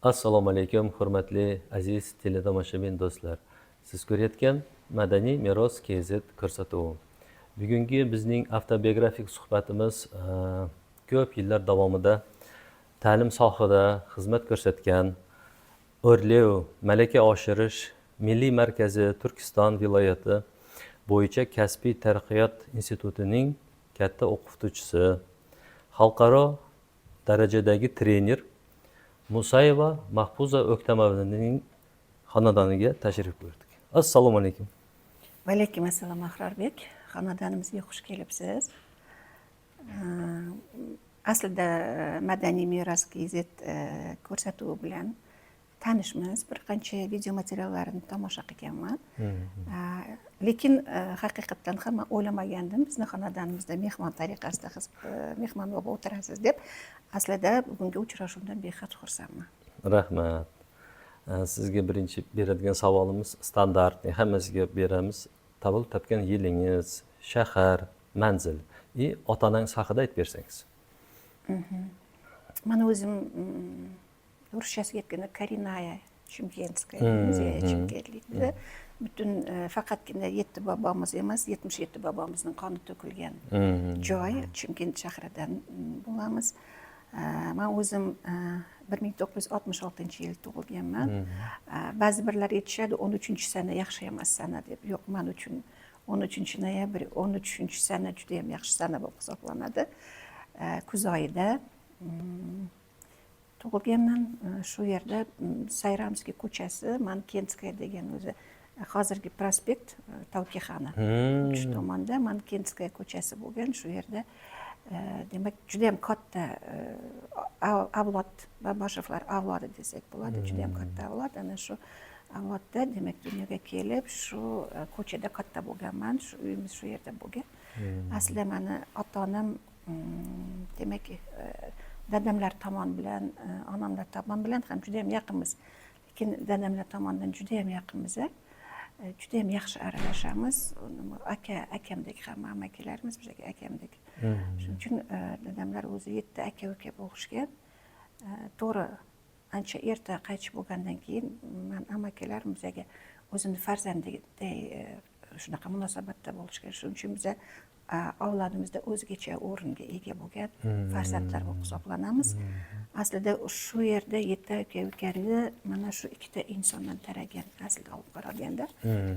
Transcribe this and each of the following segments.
Assalomu alaykum, hurmatli aziz teletomoshabin do'stlar. Siz ko'rayotgan Madaniy meros KZ ko'rsatuvi. Bugungi bizning avtobiografik suhbatimiz ko'p yillar davomida ta'lim sohasida xizmat ko'rsatgan O'rlev malaka oshirish milliy markazi Turkiston viloyati bo'yicha kasbiy taraqqiyot institutining katta o'qituvchisi, xalqaro darajadagi trener Musayeva Mahfuza O'ktamovaning xonadoniga tashrif buyurdik. Assalomu alaykum. Va alaykum assalom Ahrarbek. Xonadonimizga xush kelibsiz. Aslida Madaniy meros KZ ko'rsatuvi bilan tanishmiz. Bir qancha video materiallarini tomosha qilganman. Lekin haqiqatan ham men o'ylamagandim bizni xonadonimizda mehmon tariqasida mehmon bo'lib o'tirasiz deb. Aslida bugungi uchrashuvdan behad xursandman. Rahmat. Sizga birinchi beradigan savolimiz standart, hammasiga beramiz. Tug'ilib topgan yilingiz, shahar, manzil va ota-onangiz haqida aytib bersangiz. Mana o'zim ruschasiga aytganda Karinaya Chimkentskaya, muzey Chimkentlik. Butun faqatgina 7 bobomiz emas, 77 bobomizning qoni to'kilgan joy Chimkent shahridan bo'lamiz. Men o'zim 1966-yil tug'ilganman. Ba'zi birlar aytishadi 13-sana yaxshi emas sana deb. Yo'q, men uchun 13-noyabr 13-sana juda ham yaxshi sana bo'lib hisoblanadi. Kuz oyida tug'ilganman. Shu yerda Sayramskiy ko'chasi, Mankentskaya degan o'zi hozirgi prospekt Tavkixona uch tomonda Mankentskaya ko'chasi bo'lgan. Shu yerda demak juda ham katta avlod, Babashevlar avlodi desak bo'ladi. Juda ham katta avlod. Ana shu avlodda demak dunyoga kelib, shu ko'chada katta bo'lganman. Shu uyimiz shu yerda bo'lgan. Aslida meni ota-onam demak dadamlar tomon bilan, onamlar tomon bilan ham juda ham yaqinmiz. Lekin dadamlar tomonidan juda ham yaqinmiz. Juda ham yaxshi aralashamiz. Akamdek hamma amakilarimiz bizga akamdek. Shuning uchun dadamlar o'zi 7 aka-uka bo'lishgan. To'g'ri, ancha erta qaytib bo'lgandan keyin men amakalar bizga o'zini farzandidek shunaqa munosabatda bo'lishgan. Shuning uchun biz avlodimizda o'zgacha o'ringa ega bo'lgan farzandlar bo'lib hisoblanamiz. Aslida shu yerda 7 aka-ukani mana shu ikkita insondan taragan aslida olib qaraganda.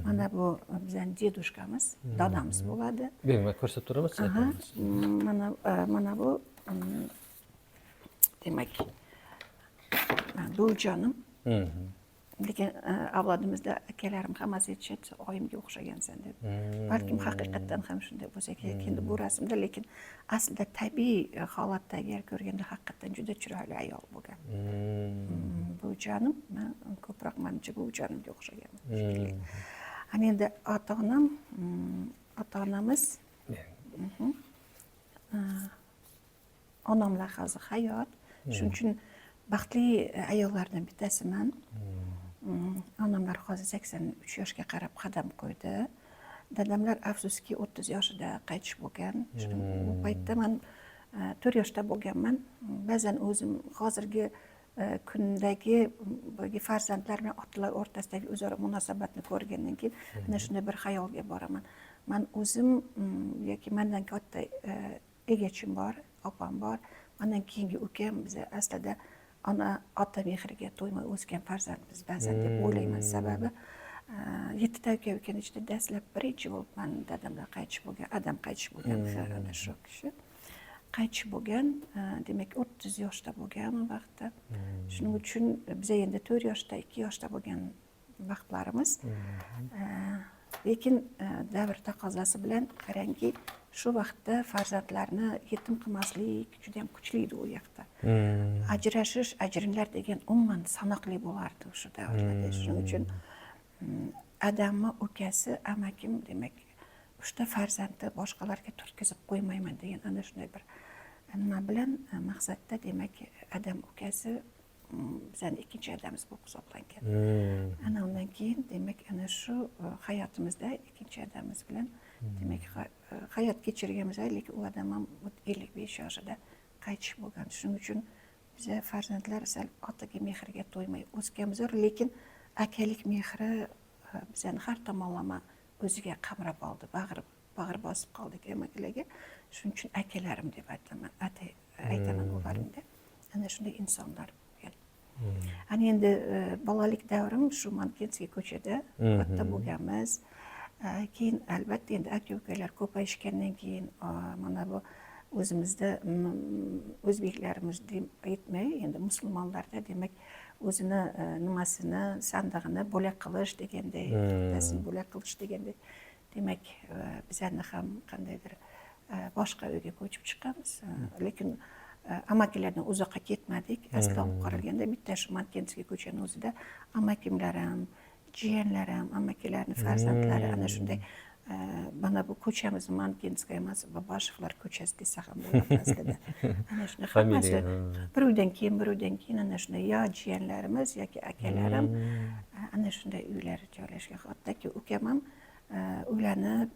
Mana bu bizning dedushkamiz, dadamiz bo'ladi. Demak, ko'rsatib turamiz. Mana bu demak buvijonim. Lekin avlodimizda akalarim hammasi aytishadi, oyimga o'xshagansan deb. Balkim haqiqatan ham shunday bo'lsa kerak endi bu rasmda, lekin aslida tabiiy holatda agar ko'rganda haqiqatan juda chiroyli ayol bo'lgan. Buvijonim, men ko'proq menimcha buvijonimga o'xshaganman. Ana endi ota-onamiz onamlar hozir hayot. Shuning uchun baxtli ayollardan bittasiman. Onamlar hozir 83 yoshga qarab qadam qo'ydi. Dadamlar afsuski 30 yoshida qaytish bo'lgan. Bu paytda men 4 yoshda bo'lganman. Ba'zan o'zim hozirgi kundagi farzandlar bilan otalar o'rtasidagi o'zaro munosabatni ko'rgandan keyin ana shunday bir xayolga boraman. Men o'zim yoki mendan katta egachim bor, opam bor. Mendan keyingi ukam biz aslida ota mehriga to'ymay o'sgan farzandmiz ba'zan deb o'ylayman. Sababi 7 ta aka-ukaning ichida dastlab birinchi bo'lib men dadamlar qaytish bo'lgan, adam qaytish bo'lgan, ana shu kishi qaytish bo'lgan. Demak 30 yoshda bo'lgan u vaqtda. Shuning uchun biz endi 4 yoshda, 2 yoshda bo'lgan vaqtlarimiz. Lekin davr taqozosi bilan qarangki, shu vaqtda farzandlarni yetim qilmaslik juda ham kuchli edi u yoqda. Ajrinlar degan umuman sanoqli bo'lardi o'sha davrlarda. Shuning uchun adamni ukasi, amakim demak, uchta farzandni boshqalarga turtkizib qo'ymayman degan ana shunday bir nima bilan maqsadda demak adam ukasi bizning ikkinchi adamiz bo'lib hisoblangan. Ana undan keyin demak ana shu hayotimizda ikkinchi adamiz bilan demak hayot kechirganmiz, lekin u odam ham 55 yoshida qaytish bo'lgan. Shuning uchun bize farzandlar sal otaga mehrga to'ymay o'sganmizlar, lekin akalik mehri bizani har tomonlama o'ziga qamrab oldi, bag'ir bosib qoldik amakilarga. Shuning uchun akalarim deb aytaman ularni. Ana shunday insonlar bo'lgan. Ana endi bolalik davrim shu Mankenskiy ko'chada katta bo'lganmiz. Keyin albatta endi aka-ukalar ko'payishgandan keyin mana bu o'zimizda o'zbeklarimiz deb aytmay, endi musulmonlarda demak o'zini nimasini, sandig'ini bo'lak qilish deganday, bittasin bo'lak qilish deganday, demak bizani ham qandaydir boshqa uyga ko'chib chiqqanmiz. Lekin amakilardan uzoqqa ketmadik. Asli olib qaralganda bitta shu Mankenskiy ko'chani o'zida amakimlarim, jiyanlarim, amakilarning farzandlari ana shunday mana bu ko'chamiz Mankenskiy emas, Babashevlar ko'chasi desa ham bo'ladi aslida. Ana shunday hammasi bir uydan keyin ana shunday yo jiyanlarimiz yoki akalarim ana shunday uylar joylashgan. Hattoki ukam ham uylanib,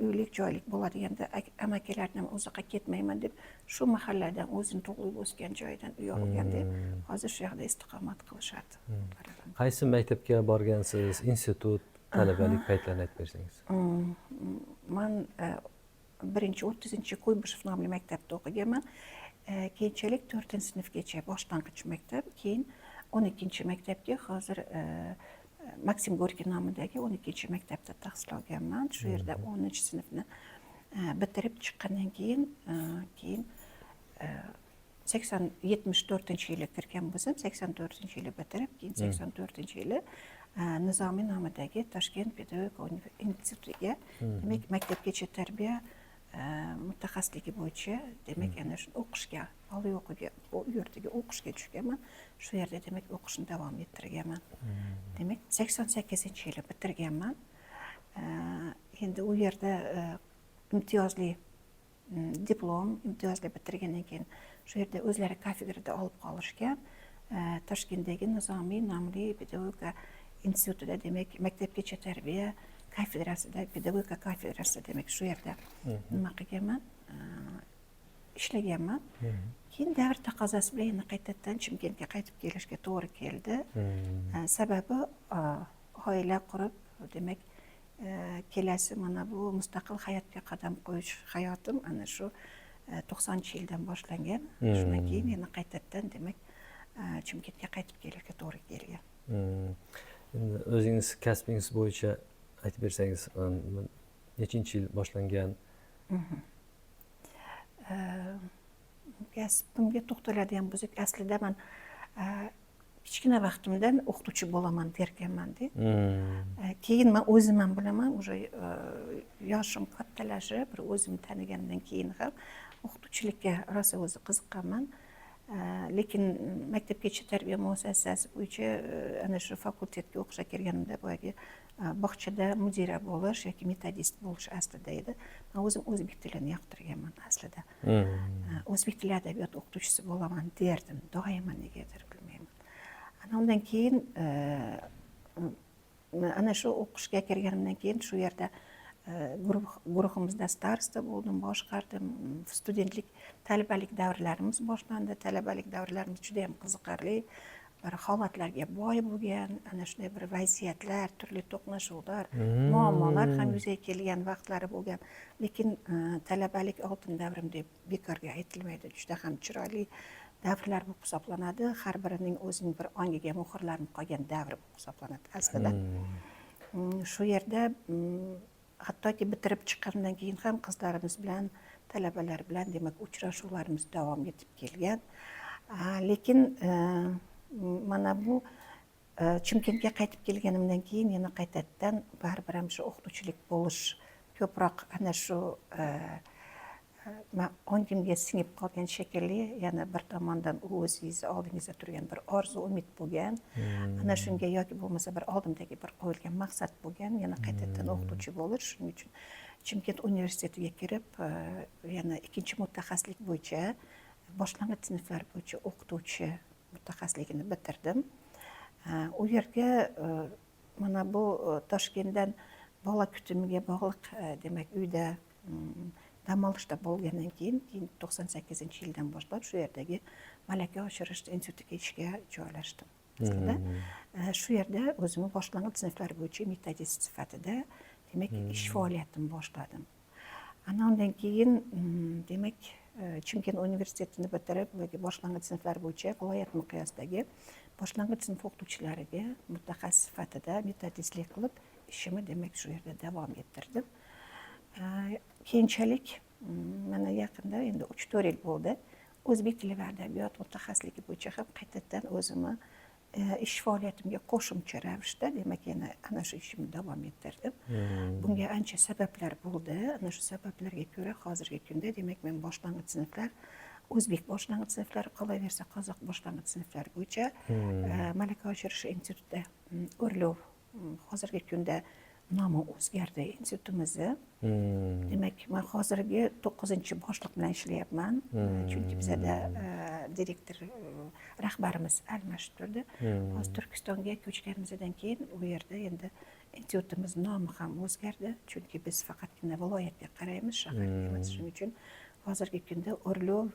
uylik joylik bo'ladiganda amakilardan uzoqqa ketmayman deb shu mahalladan o'zini tug'ilib o'sgan joyidan uy olgan deb hozir shu yoqda istiqomat qilishadi. Qaysi maktabga borgansiz? Institut, talabalik paytlarini aytib bersangiz. Men 30-Kuybishев nomli maktabda o'qiganman. Keyinchalik 4-sinfgacha boshlang'ich maktab, keyin 12-maktabga hozir Maksim Gorkiy nomidagi 12-maktabda tahsil olganman. Shu yerda 10-sinfni bitirib chiqqandan keyin 74-yili kirgan bo'lsam, 84-yili bitirib, keyin 84-yili Nizomiy nomidagi Toshkent pedagogika institutiga, demak maktabgacha tarbiya mutaxassisligi bo'yicha, demak ana shu o'qishga, oliy yurtiga o'qishga tushganman. Shu yerda demak o'qishni davom ettirganman. Demak 88-yili bitirganman. Endi u yerda imtiyozli diplom, imtiyozli bitirgandan keyin shu yerda o'zlari kafedrada olib qolishgan. Toshkentdagi Nizomiy nomli pedagogika institutida, demak maktabgacha tarbiya kafedrasida, pedagogika kafedrasida, demak shu yerda nima qilganman, ishlaganman. Keyin davr taqozosi bilan yana qaytadan Chimkentga qaytib kelishga to'g'ri keldi. Sababi oila qurib, demak kelasi mana bu mustaqil hayotga qadam qo'yish hayotim ana shu 90-yildan boshlangan. Shundan keyin yana qaytadan demak Chimkentga qaytib kelishga to'g'ri kelgan. Endi o'zingiz kasbingiz bo'yicha aytib bersangiz, nechinchi yil boshlangan? Kasbimga to'xtaladigan bo'lsak, aslida men kichkina vaqtimdan o'qituvchi bo'laman derkanman-da. Keyin men o'zim ham bilaman, o'sha yoshim kattalashib, bir o'zim tanigandan keyin ham o'qituvchilikka rosa o'zi qiziqqanman. Lekin maktabgacha tarbiya muassasasi bo'yicha ana shu fakultetga o'qishga kirganimda boyagi bog'chada mudira bo'lish yoki metodist bo'lish aslida edi. Men o'zim o'zbek tilini yoqtirganman aslida. O'zbek tili adabiyot o'qituvchisi bo'laman derdim, doimo negadir bilmayman. Ana undan keyin ana shu o'qishga kirganimdan keyin shu yerda guruhimizda starosta bo'ldim, boshqardim. Studentlik, talabalik davrlarimiz boshlandi. Talabalik davrlarimiz juda ham qiziqarli, bir holatlarga boy bo'lgan, ana shunday bir vaziyatlar, turli to'qnashuvlar, muammolar ham yuzaga kelgan vaqtlari bo'lgan. Lekin talabalik oltin davrim deb bekorga aytilmaydi. Juda ham chiroyli davrlar bo'lib hisoblanadi. Har birining o'zining bir ongiga muhrlanib qolgan davri bo'lib hisoblanadi aslida. Shu yerda hattoki bitirib chiqqandan keyin ham qizlarimiz bilan, talabalar bilan demak uchrashuvlarimiz davom etib kelgan. Lekin mana bu Chimkentga qaytib kelganimdan keyin yana qaytadan baribir ham shu o'qituvchilik bo'lish ko'proq ana shu ongimga singib qolgan shekilli, yana bir tomondan o'zingiz oldingizda turgan bir orzu, umid bo'lgan. Ana shunga yoki bo'lmasa bir oldimdagi bir qo'yilgan maqsad bo'lgan, yana qaytadan o'qituvchi bo'lish. Shuning uchun Chimkent universitetiga kirib, yana ikkinchi mutaxassislik bo'yicha, boshlang'ich sinflar bo'yicha o'qituvchi mutaxassisligini bitirdim. U yerga mana bu Toshkentdan bola kutimiga bog'liq, demak uyda dam olishda bo'lgandan keyin 98-yildan boshlab shu yerdagi malaka oshirish institutiga ishga joylashdim. Aslida shu yerda o'zimni boshlang'ich sinflar bo'yicha metodist sifatida demak ish faoliyatimni boshladim. Ana undan keyin demak Chimkent universitetini bitirib, boshlang'ich sinflar bo'yicha viloyat miqyosidagi boshlang'ich sinf o'qituvchilariga mutaxassis sifatida metodistlik qilib, ishimni demak shu yerda davom ettirdim. Keyinchalik mana yaqinda endi 3-4 yil bo'ldi. O'zbek tili va adabiyot mutaxassisligi bo'yicha ham qaytadan o'zimni ish faoliyatimga qo'shimcha ravishda demak yana ana shu ishimni davom ettirdim. Bunga ancha sabablar bo'ldi. Ana shu sabablarga ko'ra hozirgi kunda demak men boshlang'ich sinflar, o'zbek boshlang'ich sinflari, qolaversa qozoq boshlang'ich sinflari bo'yicha malaka oshirish institutida O'rlov hozirgi kunda nomi o'zgardi institutimizni. Demak, men hozirgi 9-boshliq bilan ishlayapman. Chunki bizda direktor rahbarimiz almashib turdi. Hozir Turkistonga ko'chganimizdan keyin u yerda endi institutimiz nomi ham o'zgardi. Chunki biz faqatgina viloyatga qaraymiz, shaharga emas. Shuning uchun hozirgi kunda O'rlov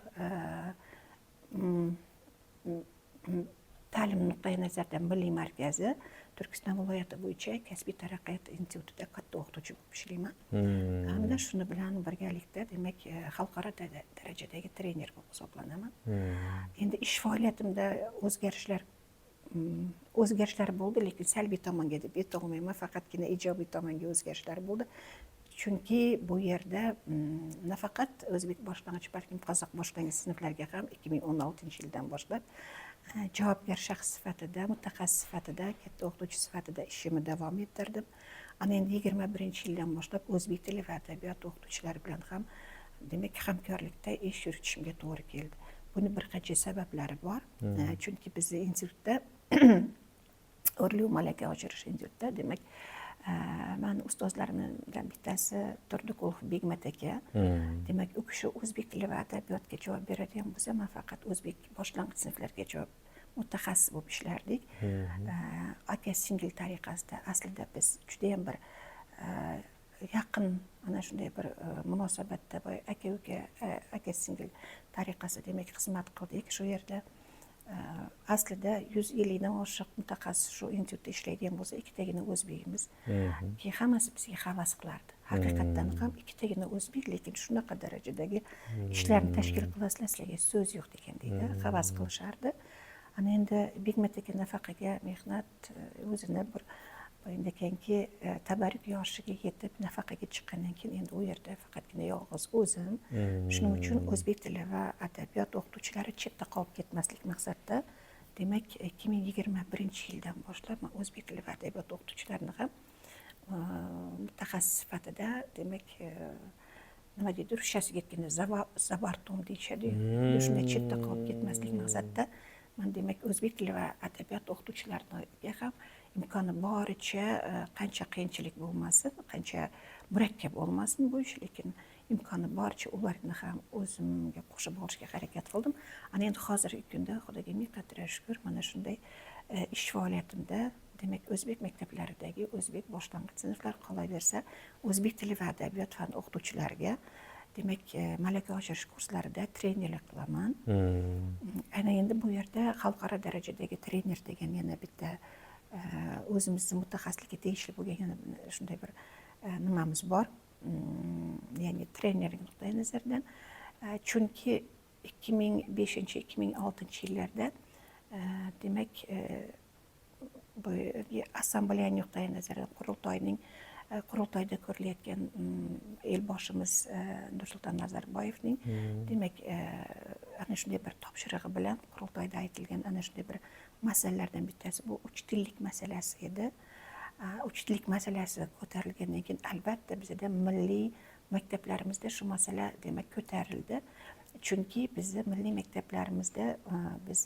ta'lim nuqtai nazaridan milliy markazi Turkiston viloyati bo'yicha kasbiy taraqqiyot institutida katta o'qituvchi bo'lib ishlayman. Hamda shuni bilan birgalikda demak xalqaro darajadagi trener bo'lib hisoblanaman. Endi ish faoliyatimda o'zgarishlar bo'ldi, lekin salbiy tomonga deb ayta olmayman, faqatgina ijobiy tomonga o'zgarishlar bo'ldi. Chunki bu yerda nafaqat o'zbek boshlang'ich, balkim qozoq boshlang'ich sinflarga ham 2016-yildan boshlab javobgar shaxs sifatida, mutaxassis sifatida, katta o'qituvchi sifatida ishimni davom ettirdim. Ana endi 21-yildan boshlab o'zbek tili va adabiyot o'qituvchilari bilan ham demak hamkorlikda ish yuritishimga to'g'ri keldi. Buni bir qancha sabablari bor. Chunki bizning institutda O'rlov malaka oshirish institutida demak men ustozlarimdan bittasi Turdiqulov Begmat aka. Demak, u kishi o'zbek tili va adabiyotga javob beradigan bo'lsa, men faqat o'zbek boshlang'ich sinflarga javob mutaxassis bo'lib ishlardik. Aka singil tariqasida aslida biz juda ham bir yaqin ana shunday bir munosabatda aka singil tariqasida demak xizmat qildik. Shu yerda aslida 150 dan oshiq mutaxassis shu institutda ishlaydigan bo'lsa, ikkitagina o'zbekimiz. Keyin hammasi bizga havas qilardi. Haqiqatdan ham ikkitagina o'zbek, lekin shunaqa darajadagi ishlarni tashkil qilasizlar, sizlarga so'z yo'q degan deydi, havas qilishardi. Ana endi Begmat aka nafaqaga mehnat o'zini bir ekanki tabarruk yoshiga yetib nafaqaga chiqqandan keyin endi u yerda faqatgina yolg'iz o'zim. Shuning uchun o'zbek tili va adabiyot o'qituvchilari chetda qolib ketmaslik maqsadida demak 2021-yildan boshlab men o'zbek tili va adabiyot o'qituvchilarini ham mutaxassis sifatida demak nima deydi, ruschasiga aytganda zabartom deyishadi-yu. Shunday chetda qolib ketmaslik maqsadida men demak o'zbek tili va adabiyot o'qituvchilariga ham imkoni boricha qancha qiyinchilik bo'lmasin, qancha murakkab bo'lmasin bu ish, lekin imkoni boricha ularni ham o'zimga qo'shib olishga harakat qildim. Ana endi hozirgi kunda Xudoga ming qadar shukr, mana shunday ish faoliyatimda demak o'zbek maktablaridagi o'zbek boshlang'ich sinflar, qolaversa o'zbek tili va adabiyot fan o'qituvchilariga demak malaka oshirish kurslarida trenerlik qilaman. Ana endi bu yerda xalqaro darajadagi trener degan yana bitta o'zimizni mutaxassislikka tegishli bo'lgan yana shunday bir nimamiz bor. Ya'ni trenerlik nuqtai nazaridan. Chunki 2005-2006-yillarda demak bu assambleya nuqtai nazaridan qurultoyda ko'rilayotgan elboshimiz Nursulton Nazarboyevning demak ana shunday bir topshirig'i bilan qurultoyda aytilgan ana shunday bir masalalardan bittasi bu uch tillik masalasi edi. Uch tillik masalasi ko'tarilgandan keyin albatta bizda milliy maktablarimizda shu masala demak ko'tarildi. Chunki bizni milliy maktablarimizda biz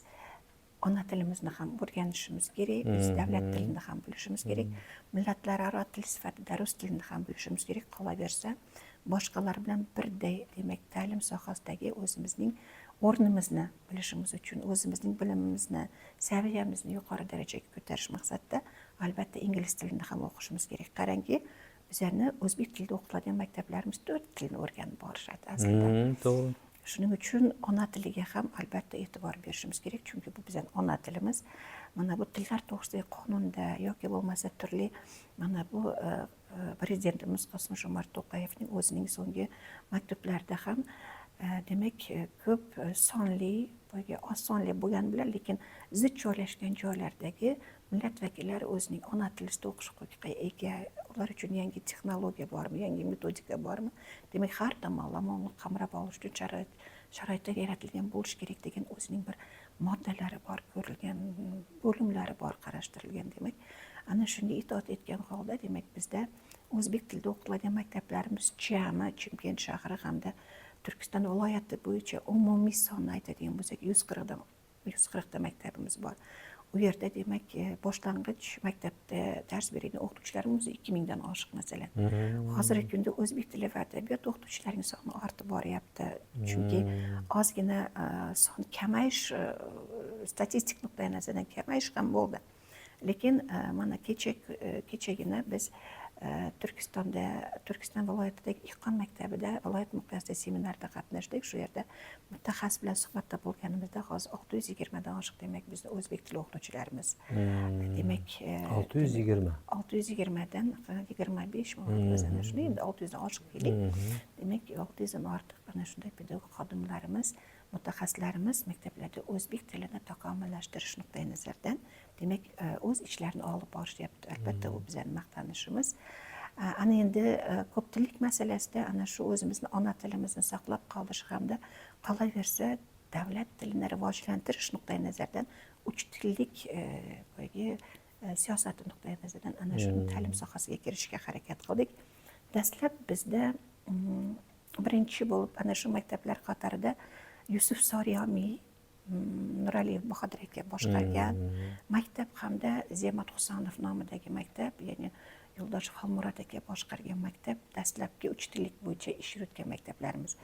ona tilimizni ham o'rganishimiz kerak, biz davlat tilini ham bilishimiz kerak, millatlararo til sifatida rus tilini ham bilishimiz kerak. Qolaversa, boshqalar bilan birday demak ta'lim sohasidagi o'zimizning o'rnimizni bilishimiz uchun, o'zimizning bilimimizni, saviyamizni yuqori darajaga ko'tarish maqsadida albatta ingliz tilini ham o'qishimiz kerak. Qarangki, bizlarni o'zbek tilida o'qitiladigan maktablarimiz 4 tilni o'rganib borishadi aslida. To'g'ri. Shuning uchun ona tiliga ham albatta e'tibor berishimiz kerak, chunki bu bizning ona tilimiz. Mana bu tillar to'g'risidagi qonunda yoki bo'lmasa turli mana bu prezidentimiz Qosim-Jomart To'qayevning o'zining so'nggi maktublarida ham demak ko'p sonli, oz sonli bo'lgani bilan lekin zid joylashgan joylardagi millat vakillari o'zining ona tilida o'qish huquqiga ega. Ular uchun yangi texnologiya bormi, yangi metodika bormi? Demak, har tomonlama uni qamrab olish uchun sharoitlar yaratilgan bo'lish kerak degan o'zining bir moddalari bor, ko'rilgan bo'limlari bor, qarashtirilgan. Demak, ana shunga itoat etgan holda, demak, bizda o'zbek tilida o'qitiladigan maktablarimiz jami Chimkent shahri hamda Turkiston viloyati bo'yicha umumiy sonni aytadigan bo'lsak 140 ta maktabimiz bor. U yerda demak boshlang'ich maktabda dars beradigan o'qituvchilarimiz 2000 dan oshiq masalan. Hozirgi kunda o'zbek tili va adabiyot o'qituvchilarining soni ortib boryapti. Chunki ozgina son kamayish statistik nuqtai nazardan kamayish ham bo'ldi. Lekin mana kechagina biz Turkiston viloyatidagi Iqon maktabida viloyat miqyosida seminarda qatnashdik. Shu yerda mutaxassis bilan suhbatda bo'lganimizda hozir 620 dan oshiq demak bizning o'zbek tili o'qituvchilarimiz. Demak 620 dan 25 ana shunday endi 600 dan oshiq deylik. Demak 600 dan ortiq ana shunday pedagog xodimlarimiz, mutaxassislarimiz maktablarda o'zbek tilini takomillashtirish nuqtai nazaridan demak o'z ishlarini olib borishyapti. Albatta u bizning maqtanishimiz. Ana endi ko'ptillik masalasida ana shu o'zimizni ona tilimizni saqlab qolish hamda qolaversa davlat tilini rivojlantirish nuqtai nazaridan uch tillik siyosati nuqtai nazaridan ana shu ta'lim sohasiga kirishga harakat qildik. Dastlab bizda birinchi bo'lib ana shu maktablar qatorida Yusuf Soryomiy, Nuraliyev Bahodir aka boshqargan maktab hamda Zemat Husanov nomidagi maktab, ya'ni Yo'ldoshev Xolmurod aka boshqargan maktab dastlabki 3 tillik bo'yicha ish yuritgan maktablarimiz.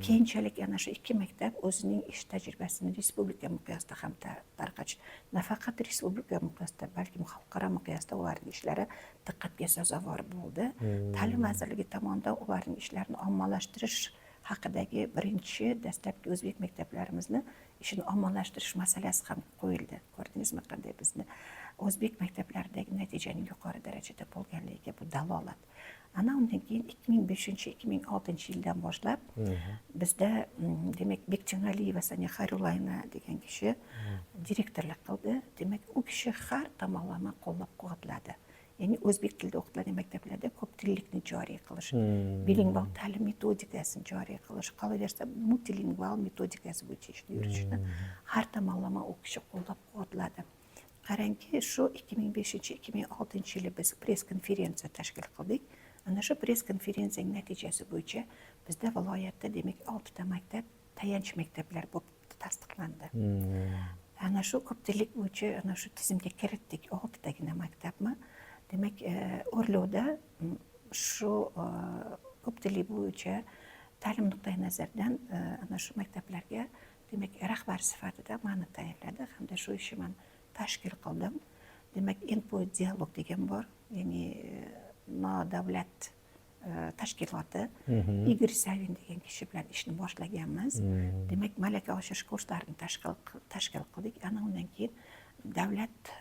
Keyinchalik ana shu 2 maktab o'zining ish tajribasini respublika miqyosida ham tarqatish, nafaqat respublika miqyosida, balki xalqaro miqyosda ularning ishlari diqqatga sazovor bo'ldi. Ta'lim vazirligi tomonidan ularning ishlarini ommalashtirish haqidagi birinchi dastlabki o'zbek maktablarimizni ishini ommalashtirish masalasi ham qo'yildi. Ko'rdingizmi qanday bizni o'zbek maktablaridagi natijaning yuqori darajada bo'lganligiga bu dalolat. Ana undan keyin 2005-2006 yildan boshlab bizda demak Bektenaliyeva Saniya Xayrulayna degan kishi direktorlik qildi. Demak, u kishi har tomonlama qo'llab-quvvatladi. Ya'ni o'zbek tilida o'qitiladigan maktablarda ko'p tillikni joriy qilish, bilingval ta'lim metodikasini joriy qilish, qolaversa multilingval metodikasi bo'yicha ishni yuritishni har tomonlama u kishi qo'llab-quvvatladi. Qarangki, shu 2005-2006 yili biz press konferensiya tashkil qildik. Ana shu press konferensiyaning natijasi bo'yicha bizda viloyatda demak 6 ta maktab tayanch maktablar bo'lib tasdiqlandi. Ana shu ko'ptillik bo'yicha ana shu tizimga kiritdik 6 tagina maktabmi. Demak, O'rlovda shu ko'ptillik bo'yicha ta'lim nuqtai nazaridan ana shu maktablarga demak rahbar sifatida meni tayinladi hamda shu ishni men tashkil qildim. Demak, Inpo dialog degan bor, ya'ni nodavlat tashkiloti Igor Savin degan kishi bilan ishni boshlaganmiz. Demak, malaka oshirish kurslarini tashkil qildik. Ana undan keyin davlat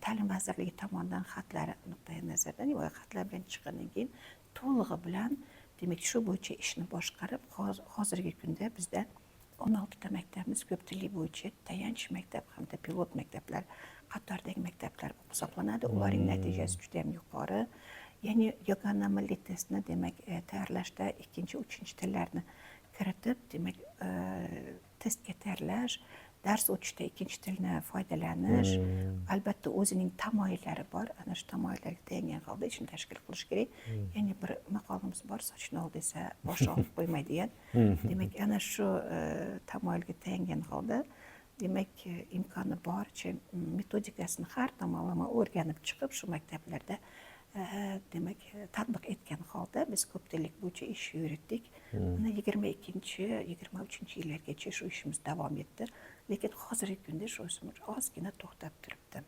ta'lim vazirligi tomonidan xatlari nuqtai nazaridan xatlar bilan chiqqandan keyin to'lig'i bilan demak shu bo'yicha ishni boshqarib hozirgi kunda bizda 16 ta maktabimiz ko'ptillik bo'yicha tayanch maktab hamda pilot maktablar qatoridagi maktablar hisoblanadi. Ularning natijasi juda ham yuqori. Ya'ni yagona milliy testni demak tayyorlashda 2-3 tillarni kiritib, demak testga tayyorlash, dars o'tishda ikkinchi tilni foydalanish, albatta o'zining tamoyillari bor. Ana shu tamoyillarga tayangan holda ishni tashkil qilish kerak. Ya'ni bir maqolamiz bor, sochni ol desa bosh olib qo'ymaydigan. Demak, ana shu tamoyilga tayangan holda demak imkoni boricha metodikasini har tomonlama o'rganib chiqib shu maktablarda demak tatbiq etgan holda biz ko'ptillik bo'yicha ish yuritdik. Mana 22-23 yillargacha shu ishimiz davom etdi. Lekin hozirgi kunda shu ishimiz ozgina to'xtab turibdi.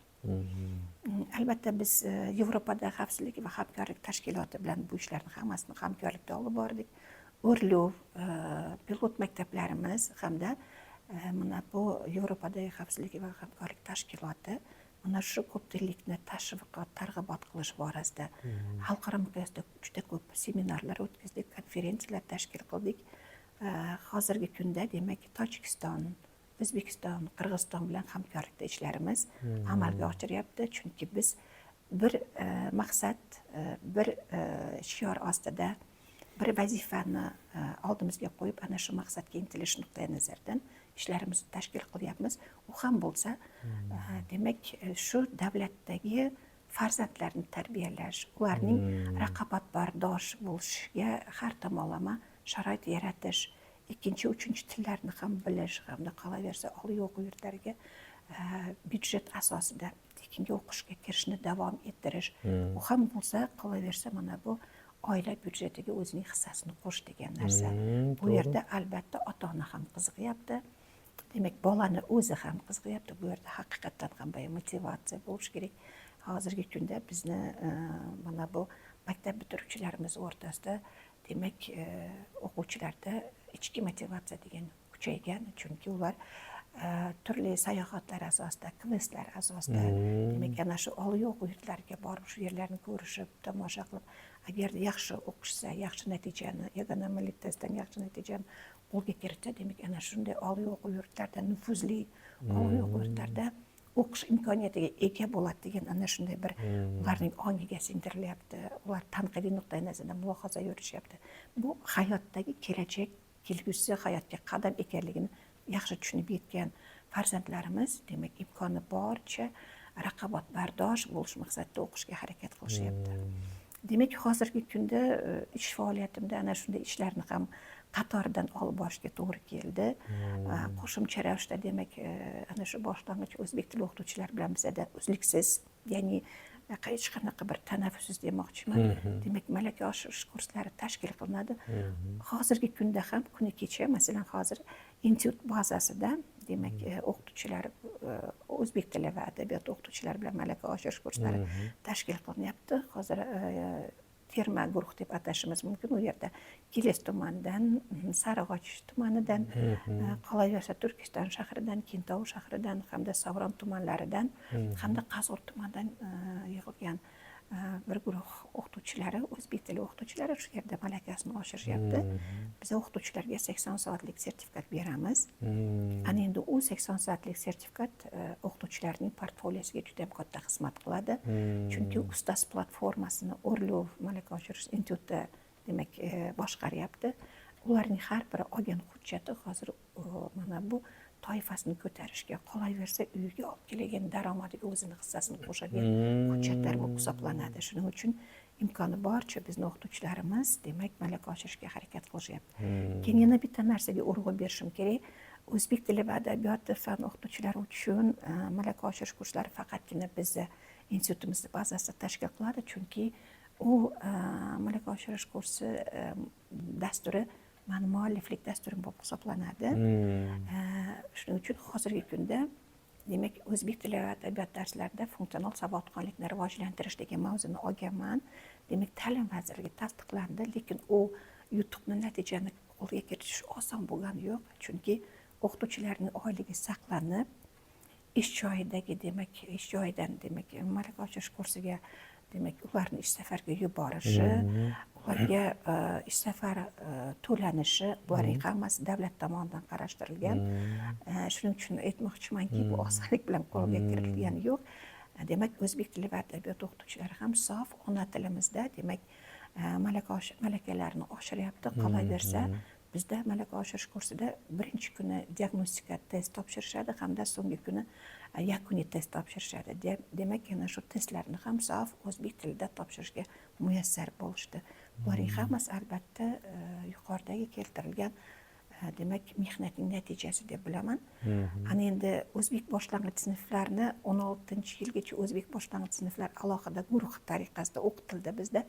Albatta biz Yevropada xavfsizlik va hamkorlik tashkiloti bilan bu ishlarni hammasini hamkorlikda olib bordik. O'rlov pilot maktablarimiz hamda mana bu Yevropadagi xavfsizlik va hamkorlik tashkiloti mana shu ko'ptillikni tashviqot, targ'ibot qilish borasida xalqaro miqyosda juda ko'p seminarlar o'tkazdik, konferensiyalar tashkil qildik. Hozirgi kunda demak Tojikiston, O'zbekiston, Qirg'iziston bilan hamkorlikda ishlarimiz amalga oshiryapti, chunki biz bir maqsad, bir shior ostida bir vazifani oldimizga qo'yib, ana shu maqsadga intilish nuqtai nazaridan ishlarimizni tashkil qilyapmiz. U ham bo'lsa, demak, shu davlatdagi farzandlarni tarbiyalash, ularning raqobatbardosh bo'lishiga har tomonlama sharoit yaratish, ikkinchi, uchinchi tillarni ham bilish hamda qolaversa oliy o'quv yurtlariga byudjet asosida tekinga o'qishga kirishni davom ettirish. U ham bo'lsa, qolaversa mana bu oila byudjetiga o'zining hissasini qo'sh degan narsa. Bu yerda albatta ota-ona ham qiziqyapti. Demak, bolani o'zi ham qiziqyapti. Bu yerda haqiqatdan ham motivatsiya bo'lishi kerak. Hozirgi kunda bizni mana bu maktab bitiruvchilarimiz o'rtasida demak, o'quvchilarda ichki motivatsiya degan kuchaygan, chunki ular turli sayohatlar asosida, kvestlar asosida, demak, ana shu oliy o'quv yurtlariga borib, shu yerlarni ko'rishib, tomosha qilib, agar yaxshi o'qishsa, yaxshi natijani, yagona milliy testdan yaxshi natijani qo'lga kiritsa, demak, ana shunday oliy o'quv yurtlarida, nufuzli oliy o'quv yurtlarida o'qish imkoniyatiga ega bo'ladi degan ana shunday bir ularning ongiga singdirilyapti. Ular tanqidiy nuqtai nazardan mulohaza yurishyapti. Bu hayotdagi kelajak, kelgusi hayotga qadam ekanligini yaxshi tushunib yetgan farzandlarimiz, demak, imkoni boricha raqobatbardosh bo'lish maqsadida o'qishga harakat qilishyapti. Demak, hozirgi kunda ish faoliyatimda ana shunday ishlarni ham qatoridan olib borishga to'g'ri keldi. Qo'shimcha ravishda demak, ana shu boshlang'ich o'zbek tili o'qituvchilari bilan bizda uzluksiz, ya'ni hech qanaqa bir tanaffussiz demoqchiman. Demak, malaka oshirish kurslari tashkil qilinadi. Hozirgi kunda ham kuni kecha, masalan, hozir institut bazasida demak, o'qituvchilar, o'zbek tili va adabiyot o'qituvchilari bilan malaka oshirish kurslari tashkil qilinyapti. Hozir terma guruh deb atashimiz mumkin. U yerda Keles tumanidan, Sarig'och tumanidan, qolaversa Turkiston shahridan, Kentovu shahridan hamda Savron tumanlaridan hamda Qazg'ur tumanidan yig'ilgan bir guruh o'qituvchilari, o'zbek tili o'qituvchilari shu yerda malakasini oshirishyapti. Biz o'qituvchilarga 80 soatlik sertifikat beramiz. Ana endi u 80 soatlik sertifikat o'qituvchilarning portfoliyosiga juda ham katta xizmat qiladi. Chunki Ustoz platformasini O'rlov malaka oshirish instituti demak boshqaryapti. Ularning har biri olgan hujjati hozir mana bu toifasini ko'tarishga, qolaversa uyiga olib kelgan daromadiga o'zini hissasini qo'shadigan hujjatlar bo'lib hisoblanadi. Shuning uchun imkoni boricha bizni o'qituvchilarimiz demak malaka oshirishga harakat qilishyapti. Keyin yana bitta narsaga urg'u berishim kerak. O'zbek tili va adabiyoti fan o'qituvchilari uchun malaka oshirish kurslari faqatgina bizni institutimizni bazasida tashkil qiladi, chunki u malaka oshirish kursi dasturi mani mualliflik dasturim bo'lib hisoblanadi. Shuning uchun hozirgi kunda demak, o'zbek tili va adabiyot darslarida funksional savodxonlikni rivojlantirish degan mavzuni olganman. Demak, ta'lim vazirligi tasdiqlandi, lekin u yutuqni, natijani qo'lga kiritish oson bo'lgani yo'q, chunki o'qituvchilarning oyligi saqlanib, ish joyidagi demak, ish joyidan demak, malaka oshirish kursiga demak, ularni ish safariga yuborishi, ularga ish safari to'lanishi, bularning hammasi davlat tomonidan qarashtirilgan. Shuning uchun aytmoqchimanki, bu osonlik bilan qo'lga kiritilgani yo'q. Demak, o'zbek tili va adabiyot o'qituvchilari ham sof ona tilimizda demak, malakalarini oshiryapti. Qolaversa, bizda malaka oshirish kursida birinchi kuni diagnostika test topshirishadi hamda so'nggi kuni yakuniy test topshirishadi. Demak, yana shu testlarni ham sof o'zbek tilida topshirishga muyassar bo'lishdi. Bularning hammasi albatta yuqoridagi keltirilgan demak, mehnatning natijasi deb bilaman. Ana endi o'zbek boshlang'ich sinflarini 16-yilgacha o'zbek boshlang'ich sinflar alohida guruh tariqasida o'qitildi bizda.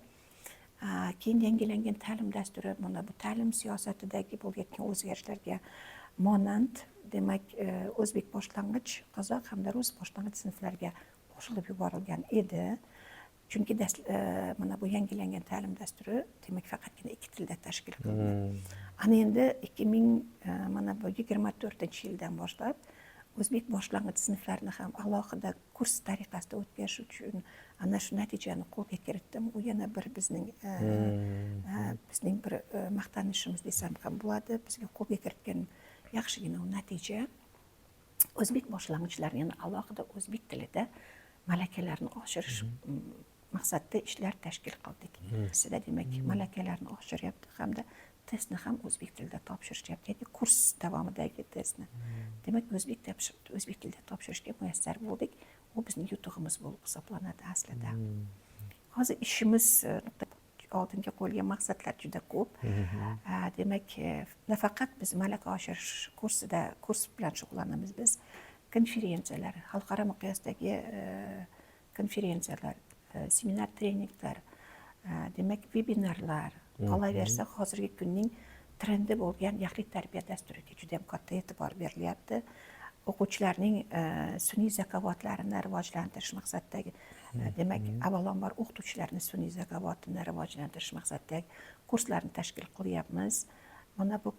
Keyin yangilangan ta'lim dasturi mana bu ta'lim siyosatidagi bo'layotgan o'zgarishlarga monand demak, o'zbek boshlang'ich, qozoq hamda rus boshlang'ich sinflarga qo'shilib yuborilgan edi. Chunki mana bu yangilangan ta'lim dasturi demak faqatgina 2 tilda tashkil qilinadi. Ana endi 2024-yildan boshlab o'zbek boshlang'ich sinflarini ham alohida kurs tariqasida o'tkazish uchun ana shu natijani qo'lga kiritdim. U yana bir bizning bir maqtanishimiz desam ham bo'ladi. Bizga qo'lga kiritgan yaxshigina natija. O'zbek boshlang'ichlarini yana alohida o'zbek tilida malakalarini oshirish maqsadida ishlar tashkil qildik. Sizda demak malakalarini oshiryapti hamda testni ham o'zbek tilida topshirishyapti. Ya'ni kurs davomidagi testni. Demak o'zbek tilida topshirishga muyassar bo'ldik. U bizning yutug'imiz bo'lib hisoblanadi aslida. Hozir ishimiz oldinga qo'yilgan maqsadlar juda ko'p. Demak, nafaqat biz malaka oshirish kurs bilan shug'ullanamiz biz. Konferensiyalar, xalqaro miqyosdagi konferensiyalar, seminar treninglar, demak vebinarlar, qolaversa hozirgi kunning trendi bo'lgan yaxlit tarbiya dasturiga juda ham katta e'tibor berilyapti. O'quvchilarning sun'iy zakovatlarini rivojlantirish maqsadidagi, demak, avvalambor o'qituvchilarning sun'iy zakovatini rivojlantirish maqsadidagi kurslarni tashkil qilyapmiz. Mana bu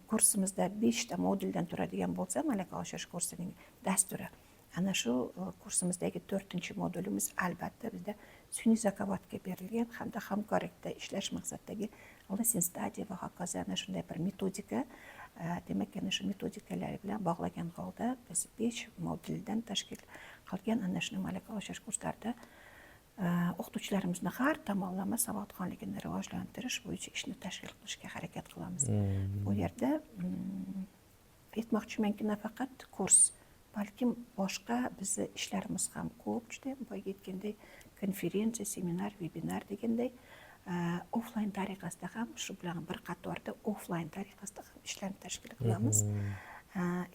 kursimizda 5 ta moduldan turadigan bo'lsa, malaka oshirish kursining dasturi. Ana shu kursimizdagi 4-modulimiz albatta bizda sun'iy zakovatga berilgan hamda hamkorlikda ishlash maqsadidagi Lesson Study va hokazo ana shunday bir metodika. Demak, ana shu metodikalar bilan bog'lagan holda biz 5 moduldan tashkil qilgan ana shu malaka oshirish kurslarida o'qituvchilarimizni har tomonlama savodxonligini rivojlantirish bo'yicha ishni tashkil qilishga harakat qilamiz. Bu yerda aytmoqchimanki, nafaqat kurs, balkim boshqa bizni ishlarimiz ham ko'p, juda boyga aytgandek konferensiya, seminar, webinar deganday offline tariqasida ham shu bilan bir qatorda offline tariqasida ham ishlarni tashkil qilamiz.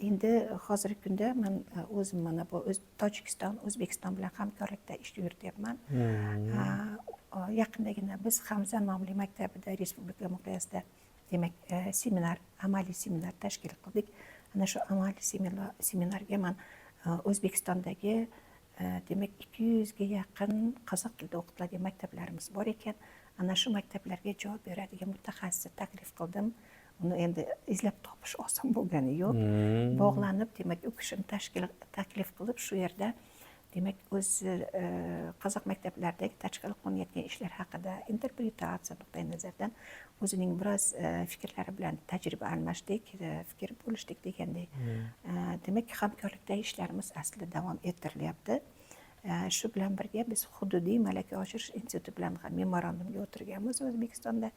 Endi hozirgi kunda men o'zim mana bu Tojikiston, O'zbekiston bilan hamkorlikda ish yurityapman. Yaqindagina biz Hamza nomli maktabida respublika miqyosida demak amaliy seminar tashkil qildik. Ana shu amaliy seminarga men O'zbekistondagi demak 200 ga yaqin qozoq tilida o'qitiladigan maktablarimiz bor ekan. Ana shu maktablarga javob beradigan mutaxassisni taklif qildim. Uni endi izlab topish oson bo'lgani yo'q. Bog'lanib, demak, u kishini taklif qilib, shu yerda demak, o'z qozoq maktablaridagi tashkil qilinayotgan ishlar haqida interpretatsiya nuqtai nazaridan o'zining biroz fikrlari bilan tajriba almashdik, fikr bo'lishdik degandek. Demak, hamkorlikdagi ishlarimiz aslida davom ettirilyapti. Shu bilan birga biz hududiy malaka oshirish instituti bilan ham memorandumga o'tirganmiz O'zbekistonda,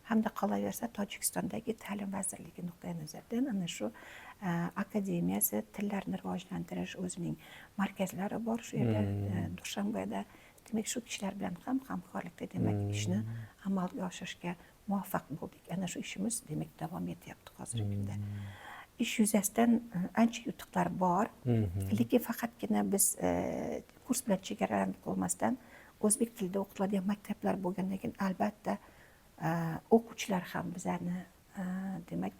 hamda qolaversa Tojikistondagi ta'lim vazirligi nuqtai nazaridan ana shu akademiyasi tillarni rivojlantirish o'zining markazlari bor shu yerda Dushanbeda. Demak, shu kishilar bilan ham hamkorlikda demak ishni amalga oshirishga muvaffaq bo'ldik. Ana shu ishimiz demak davom etyapti hozirgi kunda. Ish yuzasidan ancha yutuqlar bor, lekin faqatgina biz kurs bilan chegaralanib qolmasdan o'zbek tilida o'qitiladigan maktablar bo'lgandan keyin albatta o'quvchilar ham bizlarni demak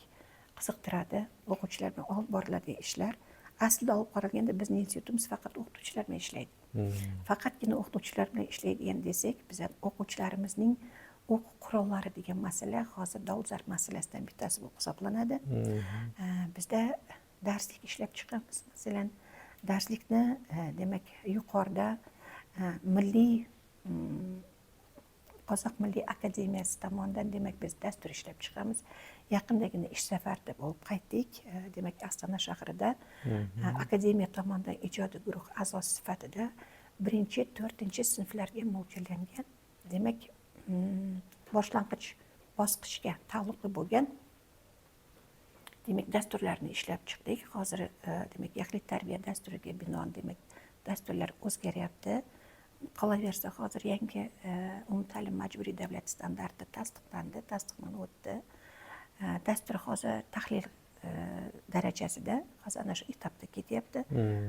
qiziqtiradi. O'quvchilar bilan olib boriladigan ishlar aslida olib qaralganda bizning institutimiz faqat o'qituvchilar bilan ishlaydi. Faqatgina o'qituvchilar bilan ishlaydigan desak, biz o'quvchilarimizning o'quv qurollari degan masala hozir dolzarb masalasidan bittasi bo'lib hisoblanadi. Bizda darslik ishlab chiqamiz. Masalan, darslikni demak yuqorida milliy Qozoq Milliy akademiyasi tomonidan demak biz dastur ishlab chiqamiz. Yaqindagina ish safarida bo'lib qaytdik. Demak, Ostona shahrida akademiya tomonidan ijodiy guruh a'zosi sifatida 1-4-sinflarga mo'ljallangan demak boshlang'ich bosqichga taalluqli bo'lgan demak dasturlarni ishlab chiqdik. Hozir demak yaxlit tarbiya dasturiga binoan demak dasturlar o'zgaryapti. Qolaversa hozir yangi umumta'lim majburiy davlat standarti tasdiqlandi, tasdiqdan o'tdi. Dastur hozir tahlil darajasida, hozir ana shu etapda ketyapti.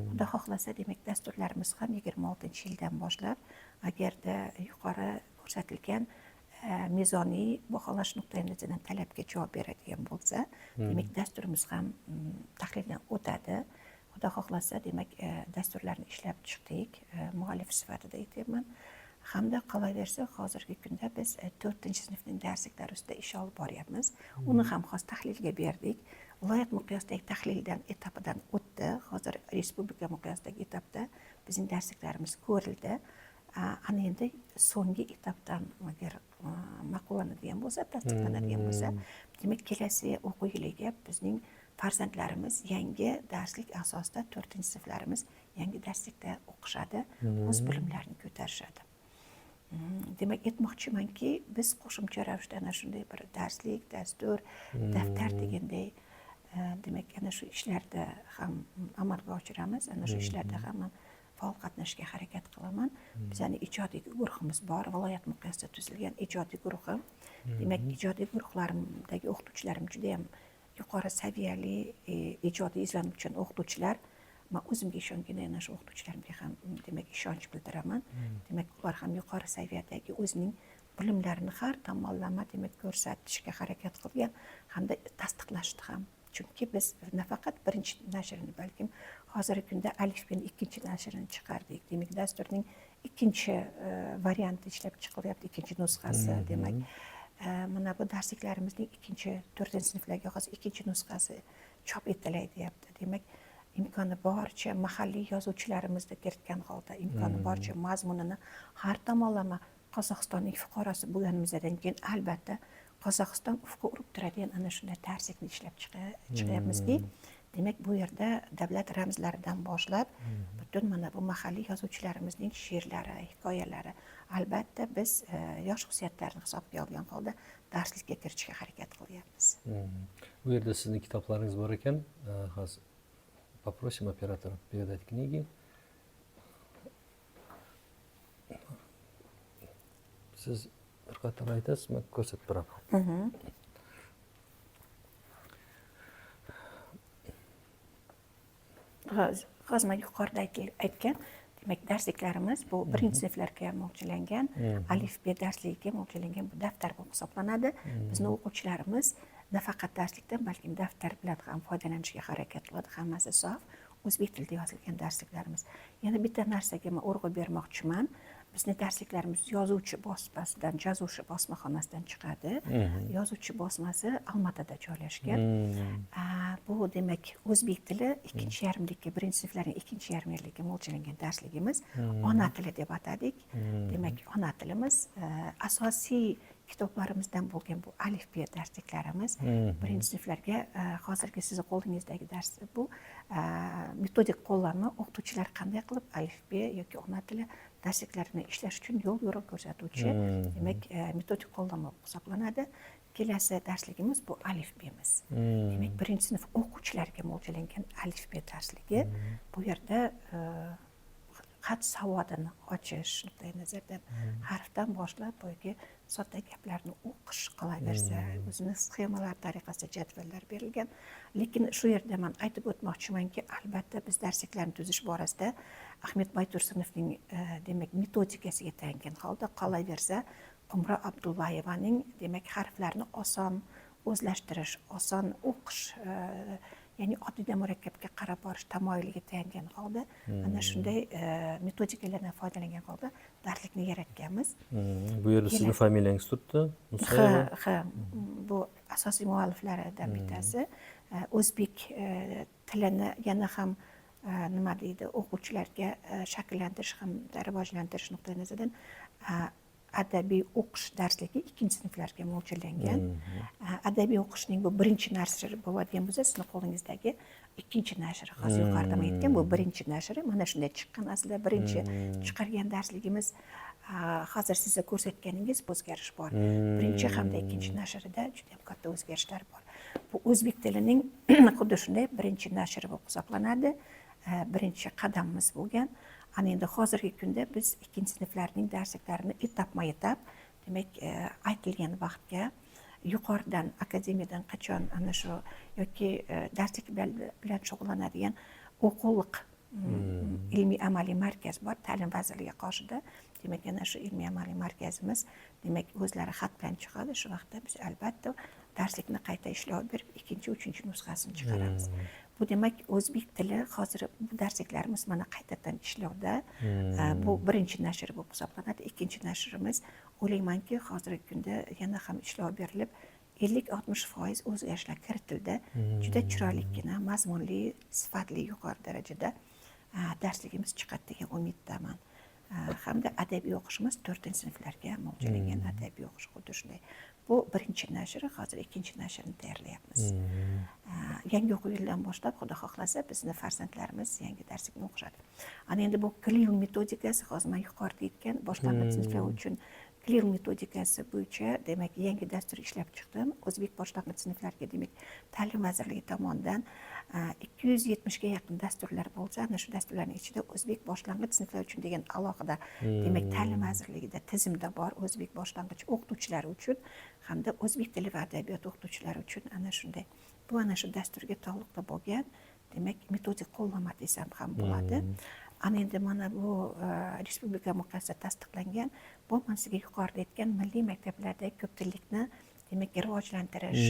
Xudo xohlasa demak dasturlarimiz ham 26-yildan boshlab agarda yuqori ko'rsatilgan mezoniy baholash nuqtai nazaridan talabga javob beradigan bo'lsa, demak dasturimiz ham tahlildan o'tadi. xudo xohlasa demak dasturlarni ishlab chiqdik, muallif sifatida aytyapman. Hamda qolaversa hozirgi kunda biz 4-sinfning darsliklari ustida ish olib boryapmiz. Uni ham xos tahlilga berdik. Viloyat miqyosidagi tahlildan etapidan o'tdi. Hozir respublika miqyosidagi etapda bizning darsliklarimiz ko'rildi. Ana endi so'nggi etapdan agar ma'qullanadigan bo'lsa, tasdiqlanadigan bo'lsa, demak kelasi o'quv yiliga bizning farzandlarimiz yangi darslik asosida 4-sinflarimiz yangi darslikda o'qishadi, o'z bilimlarini ko'tarishadi. Demak aytmoqchimanki, biz qo'shimcha ravishda ana shunday bir darslik, dastur, daftar deganday demak ana shu ishlarda ham amalga oshiramiz. Ana shu ishlarda ham faol qatnashishga harakat qilaman. Bizning ijodiy guruhimiz bor, viloyat miqyosida tuzilgan ijodiy guruhi. Demak, ijodiy guruhlarimdagi o'qituvchilarim juda ham yuqori saviyali ijodiy izlanuvchan o'qituvchilar. Men o'zimga ishongan ana shu o'qituvchilarimga ham demak ishonch bildiraman. Demak, ular ham yuqori saviyadagi o'zining bilimlarini har tomonlama demak ko'rsatishga harakat qilgan hamda tasdiqlashdi ham. Chunki biz nafaqat birinchi nashrini, balkim hozirgi kunda alifbeni ikkinchi nashrini chiqardik. Demak, dasturning ikkinchi varianti ishlab chiqilyapti, ikkinchi nusxasi. Demak, mana bu darsliklarimizning ikkinchi 4-sinflarga hozir ikkinchi nusxasi chop etilyapti. Demak, imkoni boricha mahalliy yozuvchilarimizni kiritgan holda, imkoni boricha mazmunini har tomonlama Qozog'istonning fuqarosi bo'lganimizdan keyin albatta Qozog'iston ufqi urib turadigan ana shunday darslikni ishlab chiqyapmizki, demak bu yerda davlat ramzlaridan boshlab butun mana bu mahalliy yozuvchilarimizning she'rlari, hikoyalari albatta biz yosh xususiyatlarni hisobga olgan holda darslikka kiritishga harakat qilyapmiz. Bu yerda sizning kitoblaringiz bor ekan, hozir попросим оператора передать книги. Siz bir qator aytasiz, men ko'rsatib beraman. Hozir men yuqorida aytgan, demak darsliklarimiz bu 1-sinflarga mo'ljallangan, alifbe darsligiga mo'ljallangan bu daftar bo'lib hisoblanadi. Bizning o'quvchilarimiz nafaqat darslikdan, balkim daftar bilan ham foydalanishga harakat qiladi. Hammasi sof o'zbek tilida yozilgan darsliklarimiz. Yana bitta narsaga men urg'u bermoqchiman. Bizning darsliklarimiz yozuvchi bosmasidan, Jazuvchi bosmaxonasidan chiqadi. Yozuvchi bosmasi Olmaotada joylashgan. Bu demak o'zbek tili ikkinchi yarmlikka, 1-sinflarning ikkinchi yarm yilligiga mo'ljallangan darsligimiz ona tili deb atadik. Demak, ona tilimiz asosiy kitoblarimizdan bo'lgan bu alifbe darsliklarimiz 1-sinflarga hozirgi sizni qo'lingizdagi dars bu metodik qo'llanma o'qituvchilar qanday qilib alifbe yoki ona tili darsliklarini ishlash uchun yo'l yo'riq ko'rsatuvchi demak metodik qo'llanma hisoblanadi. Kelasi darsligimiz bu alifbemiz. Demak, 1-sinf o'quvchilariga mo'ljallangan alifbe darsligi. Bu yerda xat savodini ochish nuqtai nazardan harfdan boshlab boyagi sodda gaplarni o'qish qolaversa, o'zini sxemalar tariqasida jadvallar berilgan. Lekin shu yerda men aytib o'tmoqchimanki, albatta biz darsliklarni tuzish borasida Ahmet Baytursunovning demak metodikasiga tayangan holda qolaversa, Qumro Abdullayevaning demak harflarni oson o'zlashtirish, oson o'qish, ya'ni oddiy murakkabga qarab borish tamoyiliga tayangan holda ana shunday metodikalardan foydalangan holda darslikni yaratganmiz. Bu yerda sizning familiyangiz turibdi? Ha, bu asosiy mualliflaridan bittasi. O'zbek tilini yana ham nima deydi, o'quvchilarga shakllantirish hamda rivojlantirish nuqtai nazaridan adabiy o'qish darsligi 2-sinflarga mo'ljallangan. Adabiy o'qishning bu 1-nashri bo'ladigan bo'lsa, sizning qo'lingizdagi 2-nashri. Hozir yuqorida men aytgan bu 1-nashri. Mana shunday chiqqan. Aslida birinchi chiqargan darsligimiz hozir sizga ko'rsatganingiz o'zgarish bor. 1 hamda 2-nashrida juda ham katta o'zgarishlar bor. Bu o'zbek tilining xuddi shunday 1-nashri bo'lib hisoblanadi. Birinchi qadamimiz bo'lgan. Ana endi hozirgi kunda biz 2-sinflarning darsliklarini etapma-etap, demak, aytilgan vaqtga yuqoridan akademiyadan qachon ana shu yoki darslik bilan shug'ullanadigan o'quvliq ilmiy amaliy markaz bor, ta'lim vazirligi qoshida. Demak, ana shu ilmiy amaliy markazimiz demak o'zlari xat bilan chiqadi. Shu vaqtda biz albatta darslikni qayta ishlov berib, 2-3 nusxasini chiqaramiz. bu demak o'zbek tili hozir bu darsliklarimiz mana qaytadan ishlovda. Bu birinchi nashr bo'lib hisoblanadi. Ikkinchi nashrimiz o'ylaymanki hozirgi kunda yana ham ishlov berilib 50-60% o'zgarishlar kiritildi. Juda chiroyligina, mazmunli, sifatli, yuqori darajada darsligimiz chiqadi degan umiddaman. Hamda adabiy o'qishimiz 4-sinflarga mo'ljallangan adabiy o'qish xuddi shunday. Bu birinchi nashr, hozir ikkinchi nashrni tayyorlayapmiz. Yangi o'quv yilidan boshlab xudo xohlasa bizni farzandlarimiz yangi darslikni o'qishadi. Ana endi bu Clear metodikasi hozir men yuqorida aytgan boshlang'ich sinflar uchun Clear metodikasi bo'yicha demak yangi dastur ishlab chiqdim. O'zbek boshlang'ich sinflariga demak ta'lim vazirligi tomonidan 270 ga yaqin dasturlar bo'lsa, ana shu dasturlarning ichida o'zbek boshlang'ich sinflar uchun degan alohida demak ta'lim vazirligida tizimda bor o'zbek boshlang'ich o'qituvchilari uchun hamda o'zbek tili va adabiyot o'qituvchilari uchun ana shunday. Bu ana shu dasturga taalluqli bo'lgan demak metodik qo'llanma desam ham bo'ladi. Ana endi mana bu respublika miqyosida tasdiqlangan bu men sizga yuqorida aytgan milliy maktablardagi ko'p tillikni demak rivojlantirish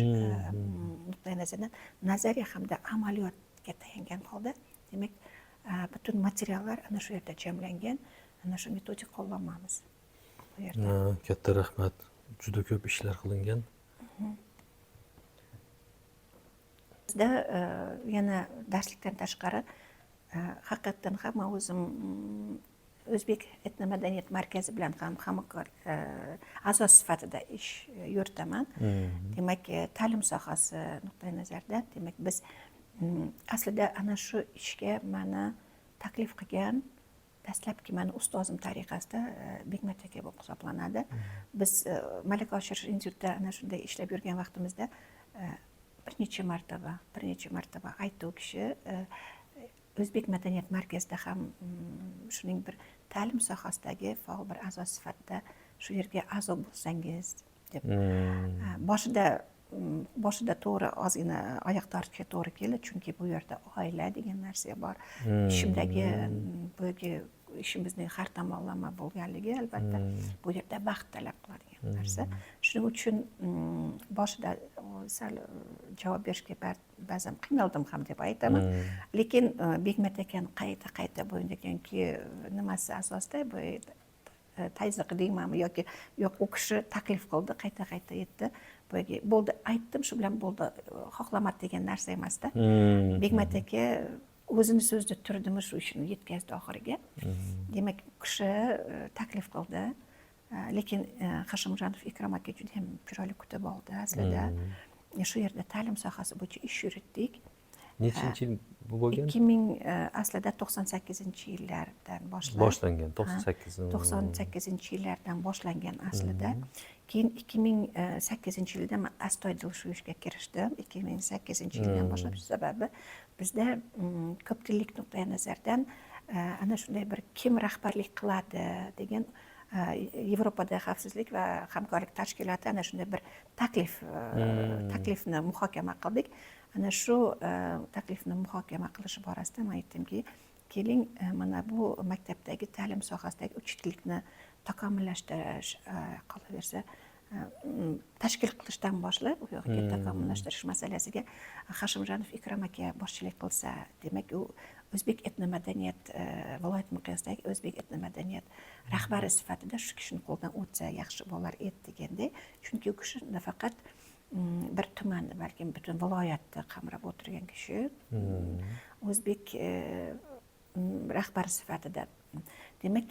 nuqtai nazaridan nazariya hamda amaliyotga tayangan holda demak butun materiallar ana shu yerda jamlangan, ana shu metodik qo'llanmamiz bu yerda. Katta rahmat. Juda ko'p ishlar qilingan. Bizda yana darslikdan tashqari haqiqatan ham o'zim O'zbek etnomadaniyat markazi bilan ham hamkor a'zo sifatida ish yuritaman. Demak, ta'lim sohasi nuqtai nazaridan demak biz aslida ana shu ishga meni taklif qilgan dastlabki meni ustozim tariqasida Bekmat aka bo'lib hisoblanadi. Biz malaka oshirish institutida ana shunday ishlab yurgan vaqtimizda bir necha martaba aytdi u kishi O'zbek madaniyat markazida ham shuning bir ta'lim sohasidagi faol bir a'zo sifatida shu yerga a'zo bo'lsangiz deb. Boshida to'g'ri ozgina oyoq tortishga to'g'ri keldi, chunki bu yerda oila degan narsa bor. Ishimdagi bo'yi ishimizning har tomonlama bo'lganligi albatta bu yerda vaqt talab qiladigan narsa. Shuning uchun boshida sal javob berishga ba'zan qiynaldim ham deb aytaman. Lekin Bekmat akani qayta bo'yindaganki nimasi asosida bu tayinli deymanmi yoki yo'q u kishi taklif qildi, qayta aytdi. Bo'ldi, aytdim, shu bilan bo'ldi, xohlamadi degan narsa emasda. Bekmat aka o'zini so'zida turdimi shu ishni yetkazdi oxiriga. Demak, u kishi taklif qildi. Lekin Hashimjonov Ikrom aka juda ham chiroyli kutib oldi aslida. Shu yerda ta'lim sohasi bo'yicha ish yuritdik. Nechinchi yil bu bo'lgan? aslida 98-yillardan boshlangan. 98-yillardan boshlangan aslida. Keyin 2008-yilda men astoydil shu ishga kirishdim. 2008-yildan boshlab sababi bizda ko'p tillik nuqtai nazaridan ana shunday bir kim rahbarlik qiladi degan Yevropada xavfsizlik va hamkorlik tashkiloti ana shunday bir taklifni muhokama qildik. Ana shu taklifni muhokama qilish borasida men aytdimki, keling mana bu maktabdagi ta'lim sohasidagi uch tillikni takomillashtirish qolaversa tashkil qilishdan boshlab u yoqqa takomillashtirish masalasiga Hashimjonov Ikrom aka boshchilik qilsa, demak u O'zbek etnomadaniyat viloyat miqyosidagi O'zbek etnomadaniyat rahbari sifatida shu kishini qo'ldan o'tsa yaxshi bo'lar edi deganday. Chunki u kishi nafaqat bir tumanni, balkim butun viloyatni qamrab o'tirgan kishi. O'zbek rahbari sifatida. Demak,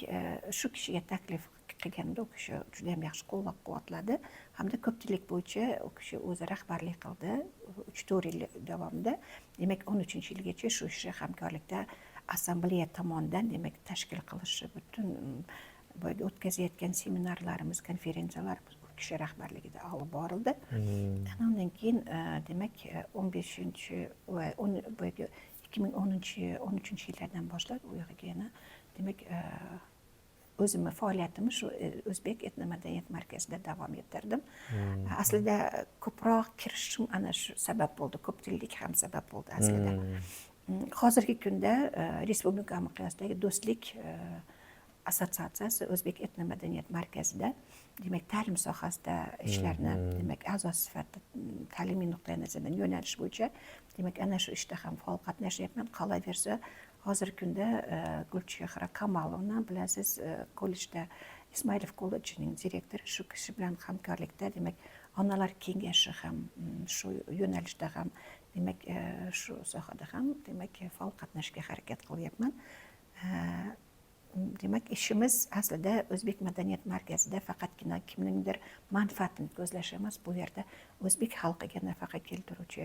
shu kishiga taklif qilganda u kishi juda ham yaxshi qo'llab-quvvatladi hamda ko'pchilik bo'yicha u kishi o'zi rahbarlik qildi 3-4 yil davomida. Demak, 13-yilgacha shu ish hamkorlikda assambleya tomonidan demak tashkil qilishi butun boyagi o'tkazayotgan seminarlarimiz, konferensiyalar u kishi rahbarligida olib borildi. Undan keyin demak 2013-yillardan boshlab u yerga yana demak o'zimni faoliyatimni shu O'zbek etnomadaniyat markazida davom ettirdim. Aslida ko'proq kirishim ana shu sabab bo'ldi, ko'p tillik ham sabab bo'ldi aslida. Hozirgi kunda respublika miqyosidagi do'stlik assotsiatsiyasi O'zbek etnomadaniyat markazida demak ta'lim sohasida ishlarni demak a'zosi sifatida ta'limiy nuqtai nazardan yo'nalish bo'yicha demak ana shu ishda ham faol qatnashyapman. Qolaversa hozirgi kunda Gulchehra Kamalovna bilasiz, kollejda Ismoilov kollejining direktori, shu kishi bilan hamkorlikda demak onalar kengashi ham shu yo'nalishda ham demak shu sohada ham demak faol qatnashishga harakat qilyapman. Demak ishimiz aslida O'zbek madaniyat markazida faqatgina kimningdir manfaatini ko'zlash emas, bu yerda o'zbek xalqiga nafaqa keltiruvchi,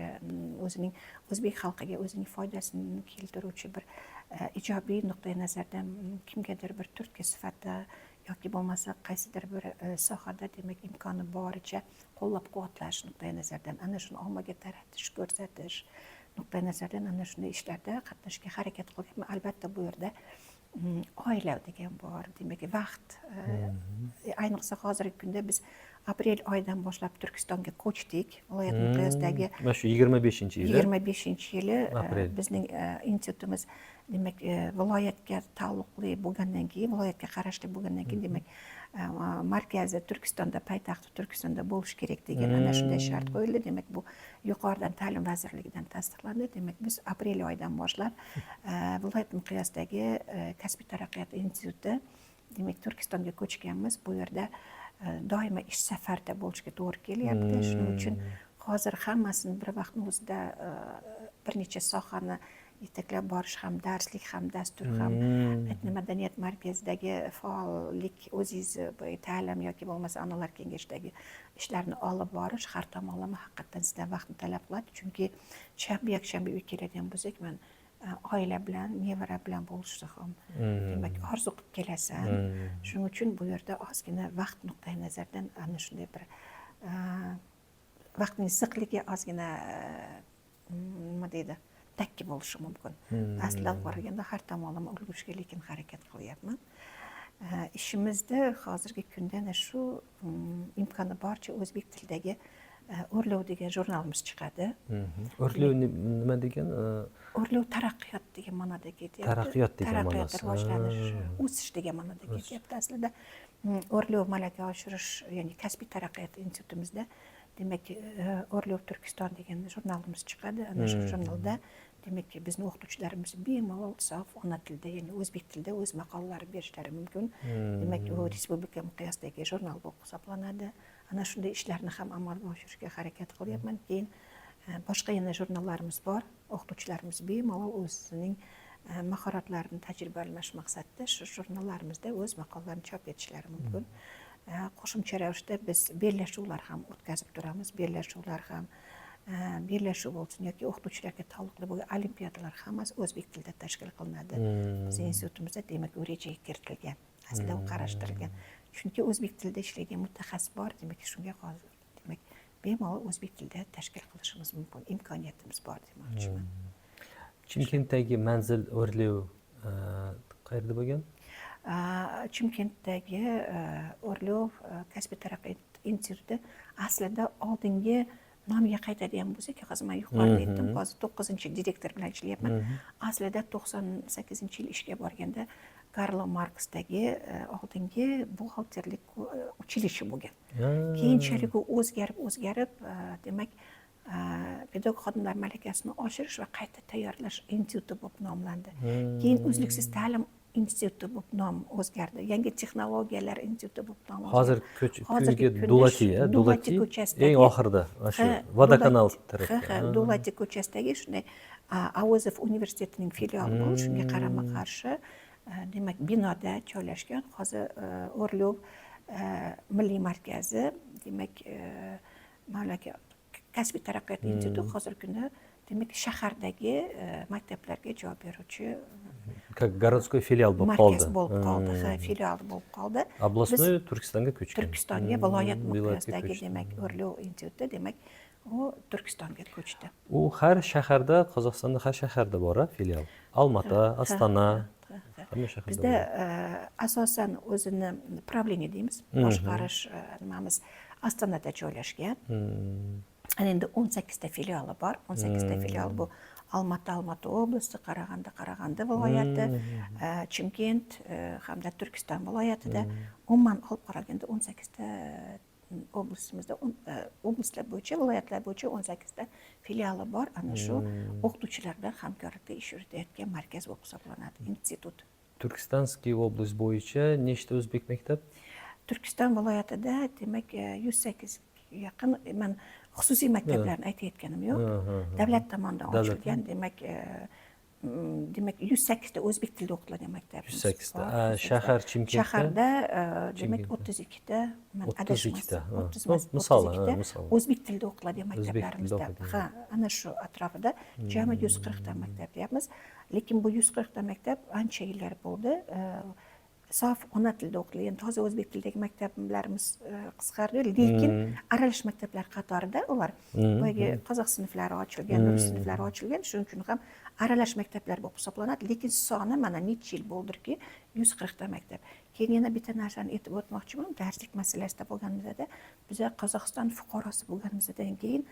o'zbek xalqiga o'zining foydasini keltiruvchi bir ijobiy nuqtai nazardan kimgadir bir turtki sifatida yoki bo'lmasa qaysidir bir sohada demak imkoni boricha qo'llab-quvvatlash nuqtai nazardan ana shuni ommaga taratish, ko'rsatish nuqtai nazardan ana shunday ishlarda qatnashishga harakat qilyapman. Albatta bu yerda oila degan bor, demak vaqt, ayniqsa hozirgi kunda biz aprel oyidan boshlab Turkistonga ko'chdik. Viloyat miqyosidagi mana shu 25-yili 25-yili bizning institutimiz demak viloyatga taalluqli bo'lgandan keyin, viloyatga qarashli bo'lgandan keyin demak markazi Turkistonda, poytaxti Turkistonda bo'lish kerak degan ana shunday shart qo'yildi. Demak bu yuqoridan ta'lim vazirligidan tasdiqlandi. Demak biz aprel oyidan boshlab viloyat miqyosidagi kasbiy taraqqiyot instituti demak Turkistonga ko'chganmiz. Bu yerda doimo ish safarda bo'lishga to'g'ri kelyapti. Shuning uchun hozir hammasini bir vaqtning o'zida bir necha sohani yetaklab borish ham, darslik ham, dastur ham, etnomadaniyat markazidagi faollik, o'zingiz ta'lim yoki bo'lmasa onalar kengashidagi ishlarni olib borish har tomonlama haqiqatdan sizdan vaqtni talab qiladi. Chunki shanba yakshanba uyga keladigan bo'lsak, men oila bilan, nevara bilan bo'lishni ham demak orzu qilib kelasan. Shuning uchun bu yerda ozgina vaqt nuqtai nazardan ana shunday bir vaqtning ziqligi ozgina nima deydi, takki bo'lishi mumkin. Aslida qaraganda har tomonlama ulgurishga lekin harakat qilyapman. Ishimizda hozirgi kunda ana shu imkoni boricha o'zbek tilidagi O'rlov degan jurnalimiz chiqadi. O'rlov nima degan? O'rlov taraqqiyot degan ma'noda ketyapti. Taraqqiyot degan Taraqqiyot, ma'nosi. rivojlanish, o'sish degan ma'noda ketyapti. Aslida O'rlov malaka oshirish, ya'ni kasbiy taraqqiyot institutimizda demak O'rlov Turkiston degan jurnalimiz chiqadi. Ana shu jurnalda demak bizning o'qituvchilarimiz bemalol sof ona tilida, ya'ni o'zbek tilida o'z maqolalarini berishlari mumkin. Demak u respublika miqyosidagi jurnal bo'lib hisoblanadi. Ana shunday ishlarni ham amalga oshirishga harakat qilyapman. Keyin boshqa yana jurnallarimiz bor. O'qituvchilarimiz bemalol o'zining mahoratlarini tajriba almash maqsadida shu jurnallarimizda o'z maqolalarini chop etishlari mumkin. Qo'shimcha ravishda biz bellashuvlar ham o'tkazib turamiz. Bellashuvlar ham bellashuv bo'lsin yoki o'qituvchilarga taalluqli bo'lgan olimpiadalar hammasi o'zbek tilida tashkil qilinadi. Bizning institutimizda demak u rejaga kiritilgan, aslida u qarashtirilgan. Chunki o'zbek tilida ishlaydigan mutaxassis bor, demak shunga hozir demak bemalol o'zbek tilida tashkil qilishimiz mumkin, imkoniyatimiz bor demoqchiman. Chimkentdagi manzil O'rlov qayerda bo'lgan? Chimkentdagi O'rlov kasbiy taraqqiyot instituti aslida oldingi nomiga qaytadigan bo'lsak, hozir men yuqorida aytdim, hozir 9-direktor bilan ishlayapman. Aslida 98-yil ishga borganda Karlo Marksdagi oldingi buxgalterlik uchilishi bo'lgan. Keyinchalik u o'zgarib, demak pedagog xodimlar malakasini oshirish va qayta tayyorlash instituti bo'lib nomlandi. Keyin uzluksiz ta'lim instituti bo'lib nom o'zgardi. Yangi texnologiyalar instituti bo'lib nom oldi. Hozir Dulati ko'chasidagi eng oxirida, shu Vodokanal tarafida. Dulati ko'chasidagi shunday Avozov universitetining filiali bor, shunga qarama-qarshi demak binoda joylashgan. Hozir O'rlov milliy markazi, demak mamlakat kasbiy taraqqiyot instituti hozirgi kunda demak shahardagi maktablarga javob beruvchi городской filial bo'lib qoldi. Markaz bo'lib qoldi, filial bo'lib qoldi. Областной Turkistonga ko'chgan. Turkistonga viloyat miqyosidagi demak O'rlov instituti demak u Turkistonga ko'chdi. U har shaharda, Qozog'istonda har shaharda bor filial. Olmota, Ostona, hamma shaharda. Bizda asosan o'zini правление deymiz, boshqarish nimamiz Ostonada joylashgan. Endi 18 ta filiali bor. 18 ta filial bu Almatı oblasti, Qarag'anda viloyati, Chimkent hamda Turkiston viloyatida umuman olib qaraganda 18 ta oblastimizda oblastlar bo'yicha, viloyatlar bo'yicha 18 ta filiali bor. Ana shu o'qituvchilar bilan hamkorlikda ish yuritayotgan markaz bo'lib hisoblanadi, institut. Turkistonskiy oblast bo'yicha nechta o'zbek maktab? Turkiston viloyatida demak 108 yaqin, men xususiy maktablarni aytayotganim yo'q. Davlat tomonidan ochilgan, demak 108 ta o'zbek tilida o'qitiladigan maktabimiz 108 ta. Shahar Chimkentda? Shaharda demak 32 ta, men adashmasam 30 misol. o'zbek tilida o'qitiladigan maktablarimizda. Ha, ana shu atrofida jami 140 ta maktab deyapmiz. Lekin bu 140 ta maktab ancha yillar bo'ldi. Sof ona tilida o'qitilgan, toza o'zbek tilidagi maktablarimiz qisqardi, lekin aralash maktablar qatorida ular boyagi qozoq sinflari ochilgan, rus sinflari ochilgan, shuning uchun ham aralash maktablar bo'lib hisoblanadi, lekin soni mana necha yil bo'ldirki 140 ta maktab. Keyin yana bitta narsani aytib o'tmoqchiman, darslik masalasida bo'lganimizda biz Qozog'iston fuqarosi bo'lganimizdan keyin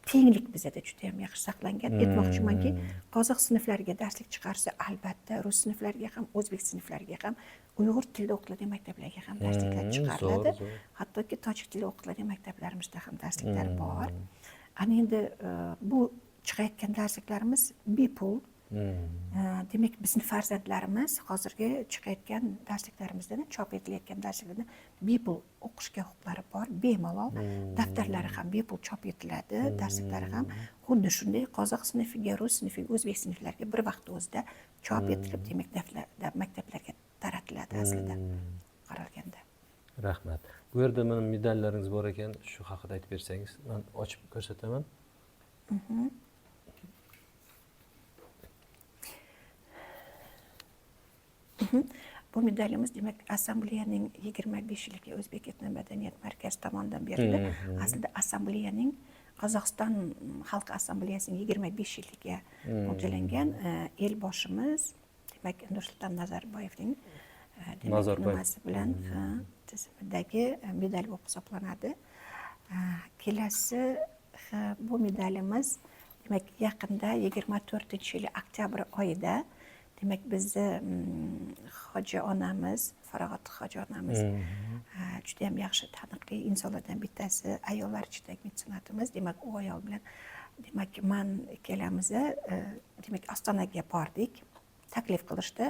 tenglik bizda juda ham yaxshi saqlangan. Aytmoqchimanki, qozoq sinflariga darslik chiqarsa, albatta rus sinflariga ham, o'zbek sinflariga ham, uyg'ur tilida o'qitiladigan maktablarga ham darsliklar chiqariladi. Hattoki tojik tilida o'qitiladigan maktablarimizda ham darsliklar bor. Ana endi bu chiqayotgan darsliklarimiz bepul. Demak, bizning farzandlarimiz hozirgi chiqayotgan darsliklarimizdan, chop etilayotgan darsliklardan bepul o'qishga huquqlari bor, bemalol. Daftarlari ham bepul chop etiladi, darsliklari ham xuddi shunday qozoq sinfiga, rus sinfiga, o'zbek sinflariga bir vaqt o'zida chop etilib, demak, maktablarga taratiladi aslida qaralganda. Rahmat. Bu yerda mening medallaringiz bor ekan, shu haqida aytib bersangiz, men ochib ko'rsataman. Bu medalimiz demak assambleyaning 25 yillik O'zbek etnomadaniyat markazi tomonidan berildi. Aslida assambleyaning Qozog'iston xalq assambleyasining 25 yilligiga mo'ljallangan elboshimiz demak Nursulton Nazarboyevning nimasi bilan tizimidagi medal bo'lib hisoblanadi. Kelasi bu medalimiz demak yaqinda 24-yil oktyabr oyida demak bizni hoji onamiz, Farog'at hoji onamiz juda ham yaxshi taniqli insonlardan bittasi, ayollar ichidagi metsenatimiz. Demak, u ayol bilan demak men ikkalamiz demak Ostonaga bordik. Taklif qilishdi.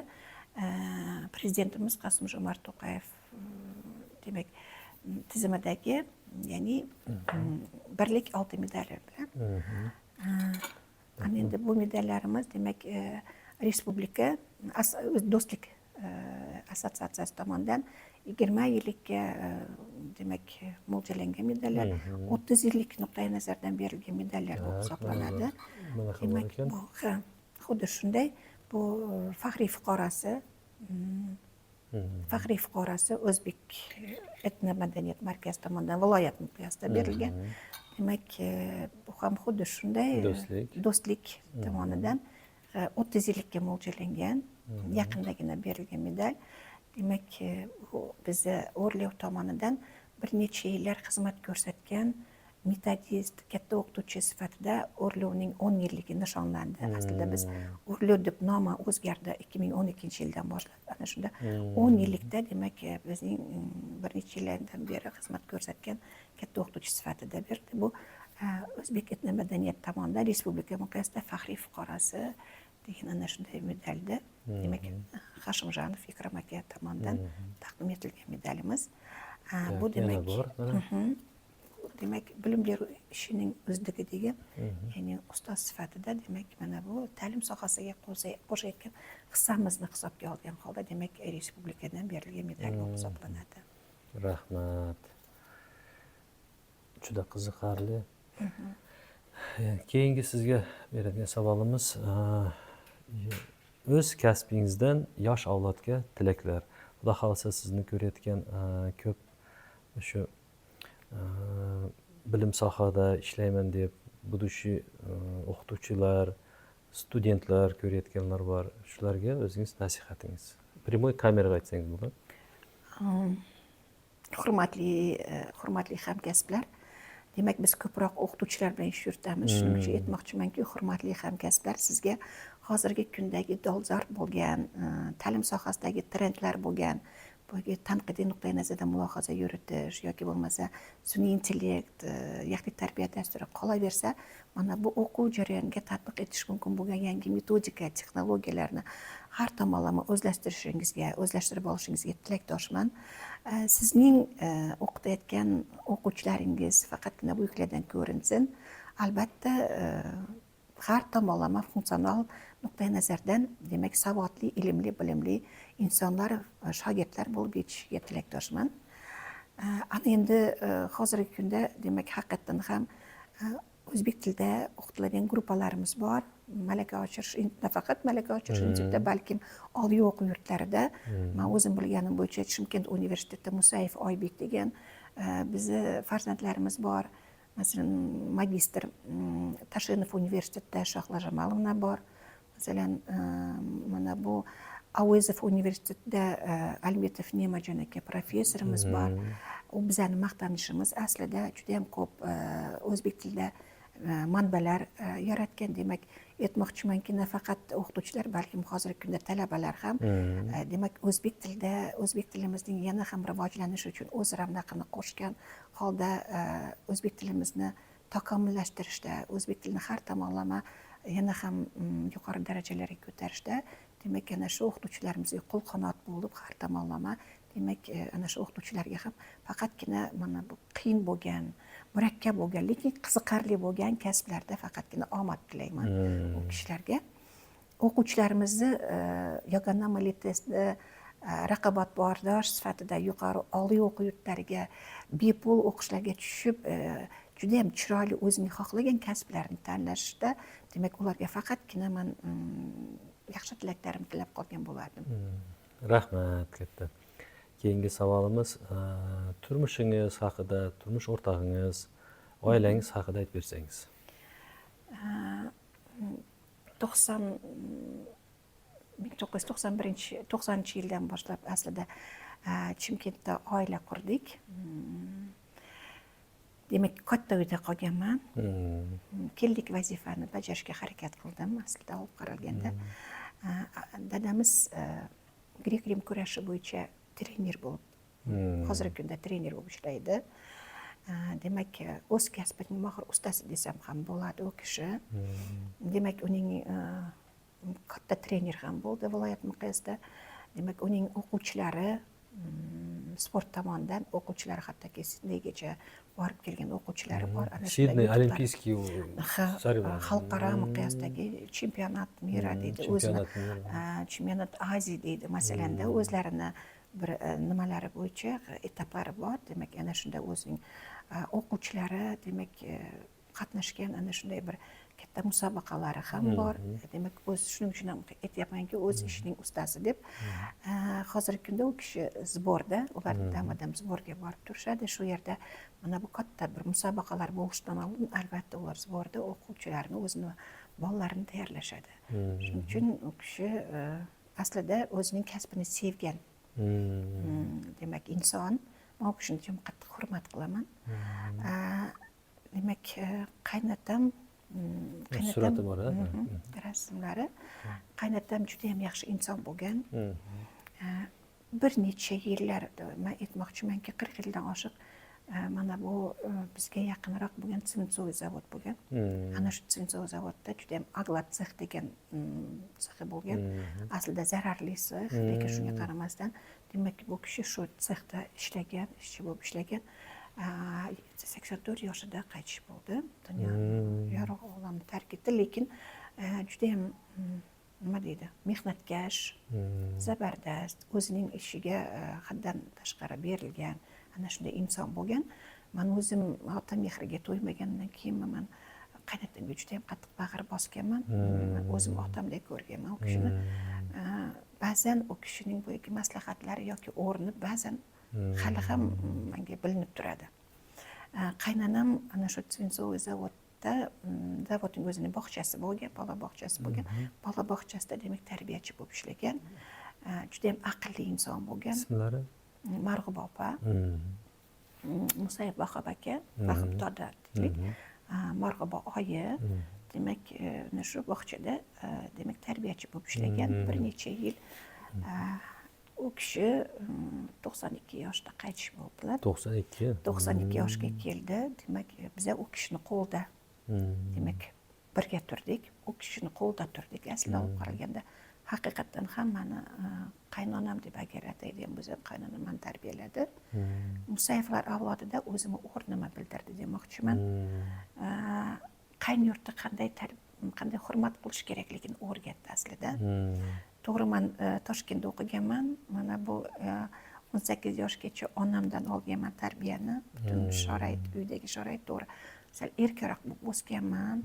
Prezidentimiz Qosim-Jomart To'qayev demak tizimidagi, ya'ni birlik oltin medali bilan. Ana endi bu medallarimiz demak Respublika do'stlik assotsiatsiyasi tomonidan 20 yillikka demak mo'ljallangan medallar, 30 yillik nuqtai nazardan berilgan medallar bo'lib hisoblanadi. Demak, bu xuddi shunday, bu faxriy fuqarosi O'zbek etnomadaniyat markazi tomonidan viloyat miqyosida berilgan. Demak, bu ham xuddi shunday do'stlik tomonidan 30 yillikka mo'ljallangan, yaqindagina berilgan medal. Demak, bu bizni O'rlev tomonidan bir necha yillar xizmat ko'rsatgan metodist, katta o'qituvchi sifatida O'rlevning 10 yilligi nishonlandi. Aslida biz O'rlev deb nomi o'zgardi 2012-yildan boshlab. Ana shunda 10 yillikda demak bizning bir necha yillardan beri xizmat ko'rsatgan katta o'qituvchi sifatida berdi. Bu O'zbek etnomadaniyat tomonidan respublika miqyosida faxriy fuqarosi degan ana shunday medalda demak Hashimjonov Ikrom aka tomonidan taqdim etilgan medalimiz. Bu demak demak bilim berу ishining o'zligidagi, ya'ni ustoz sifatida demak mana bu ta'lim sohasiga qo'shayotgan hissamizni hisobga olgan holda demak respublikadan berilgan medal bo'lib hisoblanadi. Rahmat. Juda qiziqarli. Keyingi sizga beradigan savolimiz o'z kasbingizdan yosh avlodga tilaklar. Xudo xolasa sizni ko'rayotgan ko'p shu bilim sohada ishlayman deb budushi o'qituvchilar, studentlar ko'rayotganlar bor. Shularga o'zingiz nasihatingiz. Primoy kameraga aytsangiz bo'ladi. Hurmatli hamkasblar, demak biz ko'proq o'qituvchilar bilan ish yuritamiz. Shuning uchun aytmoqchimanki, hurmatli hamkasblar, sizga hozirgi kundagi dolzarb bo'lgan ta'lim sohasidagi trendlar bo'lgan boyagi tanqidiy nuqtai nazardan mulohaza yuritish yoki bo'lmasa sun'iy intellekt, yaxlit tarbiya dasturi qolaversa, mana bu o'quv jarayoniga tatbiq etish mumkin bo'lgan yangi metodika, texnologiyalarni har tomonlama o'zlashtirib olishingizga tilakdoshman. Sizning o'qitayotgan o'quvchilaringiz faqatgina buyuklardan ko'rinsin. Albatta, har tomonlama funksional nuqtai nazardan, demak, savodli, ilmli, bilimli insonlar, shogirdlar bo'lib yetishiga tilakdoshman. Ana endi hozirgi kunda, demak, haqiqatdan ham o'zbek tilida o'qitiladigan gruppalarimiz bor. Malaka oshirish, nafaqat malaka oshirish institutida, balkim oliy o'quv yurtlarida. Men o'zim bilganim bo'yicha Chimkent universitetida Musayev Oybek degan bizni farzandlarimiz bor. Masalan, magistr Tashinov universitetida Shohla Jamalovna bor. Masalan, mana bu Avvezov universitetida Almetov Nemajon aka professorimiz bor. U bizning maqtanishimiz. Aslida juda ham ko'p o'zbek tilida manbalar yaratgan. Demak, aytmoqchimanki, nafaqat o'qituvchilar, balkim hozirgi kunda talabalar ham demak o'zbek tilida, o'zbek tilimizning yana ham rivojlanishi uchun o'z ravnaqini qo'shgan holda o'zbek tilimizni takomillashtirishda, o'zbek tilini har tomonlama yana ham yuqori darajalarga ko'tarishda, demak, ana shu o'qituvchilarimizga qo'l qanot bo'lib, har tomonlama, demak, ana shu o'qituvchilarga ham faqatgina mana bu qiyin bo'lgan, murakkab bo'lgan, lekin qiziqarli bo'lgan kasblarda faqatgina omad tilayman u kishilarga. O'quvchilarimizni yagona milliy testda raqobatbardosh sifatida yuqori oliy o'quv yurtlariga bepul o'qishlarga tushib, juda ham chiroyli o'zining xohlagan kasblarini tanlashda, demak, ularga faqatgina men yaxshi tilaklarimni tilab qolgan bo'lardim. Rahmat katta. Keyingi savolimiz turmushingiz haqida, turmush o'rtog'ingiz, oilangiz haqida aytib bersangiz. 1991-yildan boshlab aslida Chimkentda oila qurdik. Demak, katta uyda qolganman. Keldik vazifani bajarishga harakat qildim, aslida olib qaralganda. Dadamiz grek-rim kurashi bo'yicha trener bo'lib, hozirgi kunda trener bo'lib ishlaydi. Demak, o'z kasbining mohir ustasi desam ham bo'ladi u kishi. Demak, uning katta trener ham bo'ldi viloyat miqyosida. Demak, uning o'quvchilari sport tomonidan o'quvchilari hattoki Sidneygacha borib kelgan o'quvchilari bor. Sidney olimpiyskiy xalqaro miqyosdagi chempionat mira deydi, o'zini chempionat Aziya deydi. Masalanda o'zlarini bir nimalari bo'yicha etaplari bor. Demak, ana shunda o'zining o'quvchilari, demak, qatnashgan ana shunday bir katta musobaqalari ham bor. Demak, o'z shuning uchun ham aytyapmanki, o'z ishining ustasi deb. Hozirgi kunda u kishi zborda, ular dam-badam zborga borib turishadi. Shu yerda mana bu katta bir musobaqalar bo'lishidan oldin albatta ular zborda o'quvchilarni, o'zini bolalarini tayyorlashadi. Shuning uchun u kishi aslida o'zining kasbini sevgan. Demak, inson. Men u kishini juda qattiq hurmat qilaman. Demak, qaynatam surati bor, rasmlari. Qaynatam juda ham yaxshi inson bo'lgan. Bir necha yillar, men aytmoqchimanki, 40 yildan oshiq mana bu bizga yaqinroq bo'lgan Tsvintsoy zavod bo'lgan. Ana shu Tsvintsoy zavodda juda ham Aglat sex degan sexi bo'lgan. Aslida zararli sex, lekin shunga qaramasdan, demak, bu kishi shu sexda ishlagan, ishchi bo'lib ishlagan. 84 yoshida qaytish bo'ldi. Dunyo yorug' olamni tark etdi, lekin juda ham nima deydi, mehnatkash, zabardast, o'zining ishiga haddan tashqari berilgan ana shunday inson bo'lgan. Men o'zim ota mehriga to'ymagandan keyin men qaynatamga juda ham qattiq bag'ir bosganman. O'zim otamdek ko'rganman u kishini. Ba'zan u kishining bo'yiga maslahatlari yoki o'rni ba'zan hali ham menga bilinib turadi. Qaynanam ana shu Tsvintsoy zavodda, zavodning o'zining bog'chasi bo'lgan, bola bog'chasi bo'lgan. Bola bog'chasida demak tarbiyachi bo'lib ishlagan. Juda ham aqlli inson bo'lgan. Ismlari? Marg'ub opa. Musayev Vahab aka, Vahab doda deylik, Marg'aba oyi, demak, shu bog'chada demak tarbiyachi bo'lib ishlagan bir necha yil. U kishi 92 yoshda qaytish bo'ldilar. 92 yoshga keldi. Demak, biz u kishini qo'lda demak birga turdik. U kishini qo'lda turdik. Aslida olib qaraganda haqiqatan ham meni qaynonam deb agar ataydigan bo'lsam, qaynonam meni tarbiyaladi. Musayevlar avlodida o'zimni o'rnimni bildirdi demoqchiman. Qayniyurtda qanday hurmat qilish kerakligini o'rgatdi aslida. To'g'ri, men Toshkentda o'qiganman. Mana bu 18 yoshgacha onamdan olganman tarbiyani. Butun sharoit, uydagi sharoit to'g'ri. Sal erkaroq bo'lib o'sganman.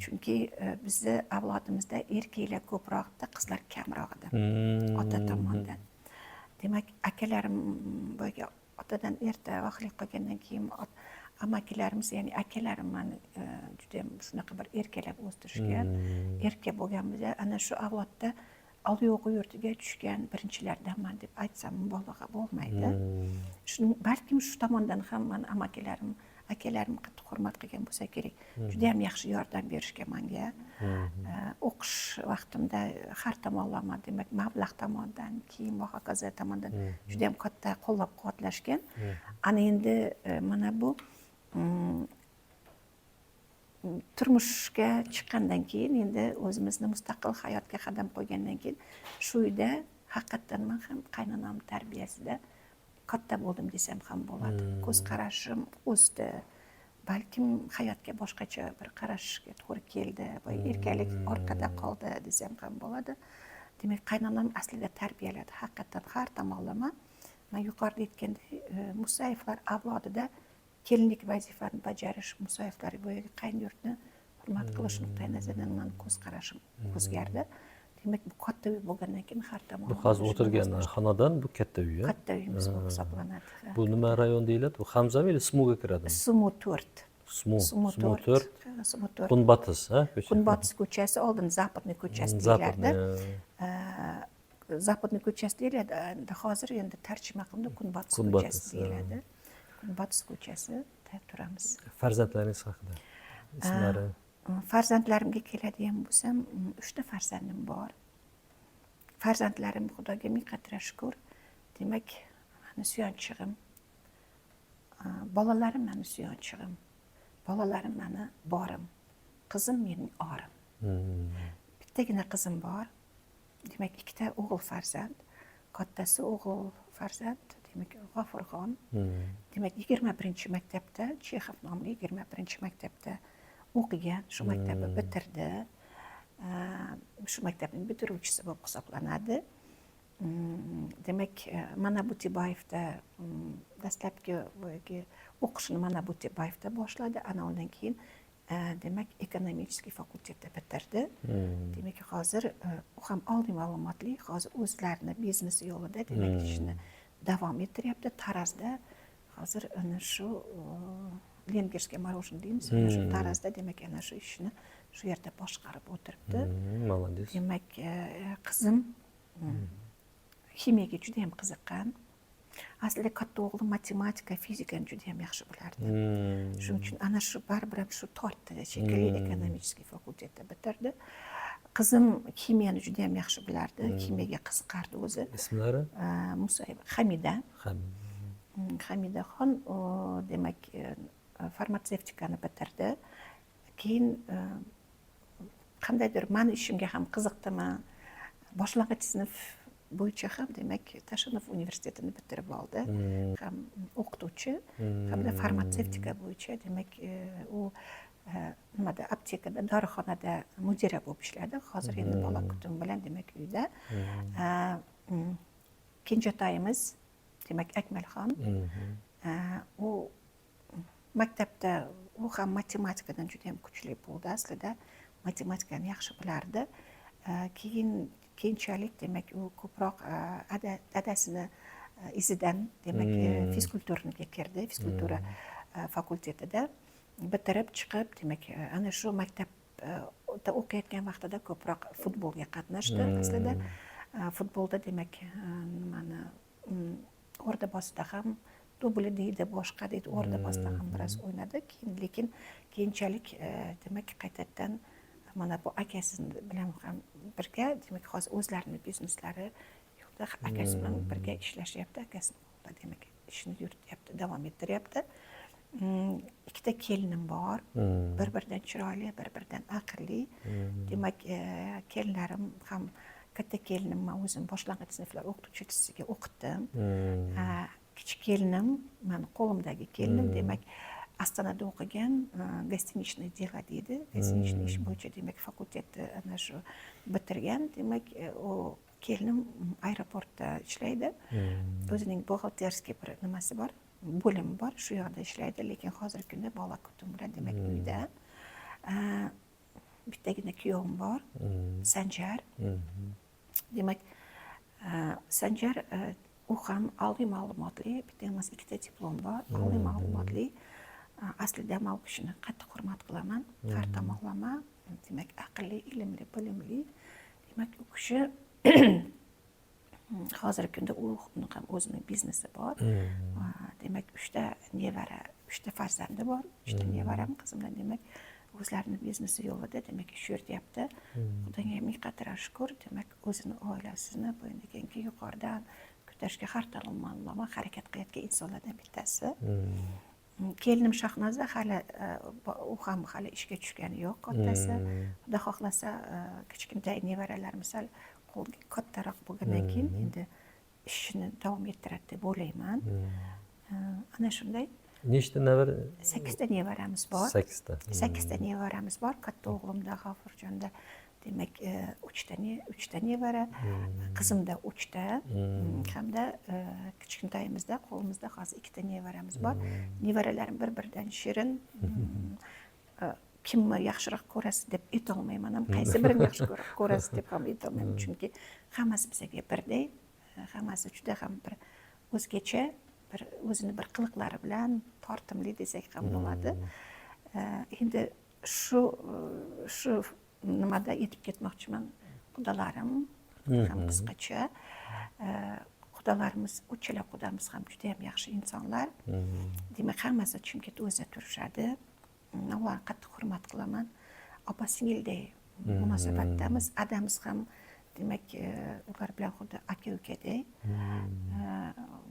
Chunki bizni avlodimizda erkaklar ko'proqda, qizlar kamroq edi. Ota tomonidan. Demak, akalarim bo'yiga otadan erta vafot qilgandan keyin amakilarimiz, ya'ni akalarim meni juda ham shunaqa bir erkalab o'stirishgan. Erkak bo'lganimda ana shu avlodda Oliyog'i yurtiga tushgan birinchilardanman deb aytsam mubolag'a bo'lmaydi. Balkim shu tomondan ham men akalarim qattiq hurmat qilgan bo'lsa kerak. Juda ham yaxshi yordam berishgan menga. O'qish vaqtimda har tomonlama, demak, mablag' tomonidan, kiyim va hokazo tomonidan juda ham katta qo'llab-quvvatlashgan. Ana endi mana bu turmushga chiqqandan keyin, endi o'zimizni mustaqil hayotga qadam qo'ygandan keyin shu uyda haqiqatan men ham qaynonam tarbiyasida katta bo'ldim desam ham bo'ladi. Ko'z qarashim o'sdi. Balkim hayotga boshqacha bir qarashga to'g'ri keldi. Erkalik orqada qoldi desam ham bo'ladi. Demak, qaynonam aslida tarbiyaladi. Haqiqatan har tomonlama. Men yuqorida aytgandek, Musayevlar avlodida kelinlik vazifani bajarish, Musayevlar bo'yiga qayniyurtni hurmat qilish nuqtai nazaridan men ko'z qarashim o'zgardi. Demak, bu katta uy bo'lgandan keyin har tomonlama. Bu hozir o'tirgan xonadon bu katta uy, Katta uyimiz bo'lib hisoblanadi. Bu nima rayon deyiladi? Bu Hamzavi yoki Smuga kiradimi? Sumu 4. Sumu 4. Kunbatis, ha? Kunbatis ko'chasi, oldin Zapadniy ko'chasi deyiladi. Zapadniy ko'chasi deyiladi. Hozir endi tarjima qilindi, Kunbatis ko'chasi deyiladi. Kunbatis ko'chasida turamiz. Farzandlaringiz haqida ismlari? Farzandlarimga keladigan bo'lsam, 3 ta farzandim bor. Farzandlarim Xudoga ming qadra shukr. Demak, meni suyanchig'im. Bolalarim meni suyanchig'im. Bolalarim meni borim. Qizim mening orim. Bittagina qizim bor. Demak, 2 ta o'g'il farzand. Kattasi o'g'il farzand, demak, G'ofurxon. Demak, 21-maktabda, Chexov nomli 21-maktabda o'qigan, shu maktabni bitirdi. Shu maktabning bitiruvchisi bo'lib hisoblanadi. Demak, mana bu Tibayevda dastlabki o'qishini mana bu Tibayevda boshladi. Ana undan keyin demak, ekonomический fakultetda bitirdi. Demak, hozir u ham oliy ma'lumotli, hozir o'zlarini biznes yo'lida demak ishini davom ettiryapti. Tarazda hozir ana shu Lengerskiy marojniy deymiz, shu tarazda demak ana shu ishni shu yerda boshqarib o'tiribdi. Молодец. Demak, qizim ximiyaga juda ham qiziqqan. Aslida katta o'g'lim matematika, fizikani juda ham yaxshi bilardi. Shuning uchun ana shu baribir ham shu tortdi, shekilli ekonomический fakultetda bitirdi. Qizim kimiyani juda ham yaxshi bilardi, kimiyaga qiziqardi o'zi. Ismlari? Musayeva Hamida. Hamidaxon demak farmatsevtikani bitirdi. Keyin qandaydir meni ishimga ham qiziqdimi, boshlang'ich sinf bo'yicha ham demak Tashanov universitetini bitirib oldi. Ham o'qituvchi, hamda farmatsevtika bo'yicha demak u nimada aptekada, dorixonada mudira bo'lib ishladi. Hozir endi bola kutim bilan demak uyda. Kenjatayimiz demak Akmalxon. U maktabda u ham matematikadan juda ham kuchli bo'ldi. Aslida matematikani yaxshi bilardi. Keyinchalik demak u ko'proq dadasini izidan demak fizkulturniga kirdi, fizkultura fakultetida bitirib chiqib, demak ana shu maktabda o'qiyotgan vaqtida ko'proq futbolga qatnashdi. Aslida futbolda demak nimani O'rdabosida ham dubli deydi, boshqa deydi, o'rta-pastda ham biroz o'ynadi. Lekin keyinchalik demak qaytadan mana bu akasi bilan ham birga, demak hozir o'zlarini bizneslari yo'lda akasi bilan birga ishlashyapti. Akasi demak ishini yurityapti, davom ettiryapti. Ikkita kelinim bor, bir-biridan chiroyli, bir-biridan aqlli. Demak, kelinlarim ham, katta kelinim men o'zim boshlang'ich sinflar o'qituvchisiga o'qitdim. Kichik kelinim, meni qo'limdagi kelinim, demak, Ostonada o'qigan, гостиничный delo deydi. Гостиничный ish bo'yicha demak fakultetni ana shu bitirgan. Demak, u kelinim aeroportda ishlaydi. O'zining buxgalterskiy bir nimasi bor, bo'limi bor, shu yerda ishlaydi, lekin hozirgi kunda bola kutim bilan demak uyda. Bittagina kuyovim bor, Sanjar. Demak, Sanjar u ham oliy ma'lumotli, bitta emas ikkita diplom bor, oliy ma'lumotli. Aslida men u kishini qattiq hurmat qilaman, har tomonlama, demak aqlli, ilmli, bilimli. Demak, u kishi hozirgi kunda u ham o'zining biznesi bor. Demak, 3ta nevara, 3ta farzandi bor. 3ta nevaram, qizimdan demak o'zlarini biznesi yo'lida demak ish yurityapti. Xudoga ming qadar shukr, demak o'zini oilasini bo'yniga yuqoridan ko'tarishga har tomonlama harakat qilayotgan insonlardan bittasi. Kelinim Shahnoza hali u ham hali ishga tushgani yo'q, otasi. Xudo xohlasa kichkintoy nevaralarimiz sal kattaroq bo'lgandan keyin endi ishini davom ettiradi deb o'ylayman. Ana shunday. Nechta nevara? 8ta nevaramiz bor. 8ta. 8ta nevaramiz bor. Katta o'g'limda G'afurjonda demak 3ta nevara, qizimda 3ta, hamda kichkintoyimizda qo'limizda hozir 2ta nevaramiz bor. Nevaralarim bir-biridan shirin. Kimni yaxshiroq ko'rasiz deb aytolmayman ham, qaysi birini yaxshi ko'rasiz deb ham aytolmayman, chunki hammasi bizga birday, hammasi juda ham bir o'zgacha, bir o'zini bir qiliqlari bilan tortimli desak ham bo'ladi. Endi shu nimada yetib ketmoqchiman. Qudalarim ham qisqacha. Qudalarimiz, uchala qudamiz ham juda ham yaxshi insonlar. Demak, hammasi Chimkent o'zida turishadi. Ularni qattiq hurmat qilaman. Opa-singilday munosabatdamiz. Adamiz ham demak ular bilan xuddi aka-ukaday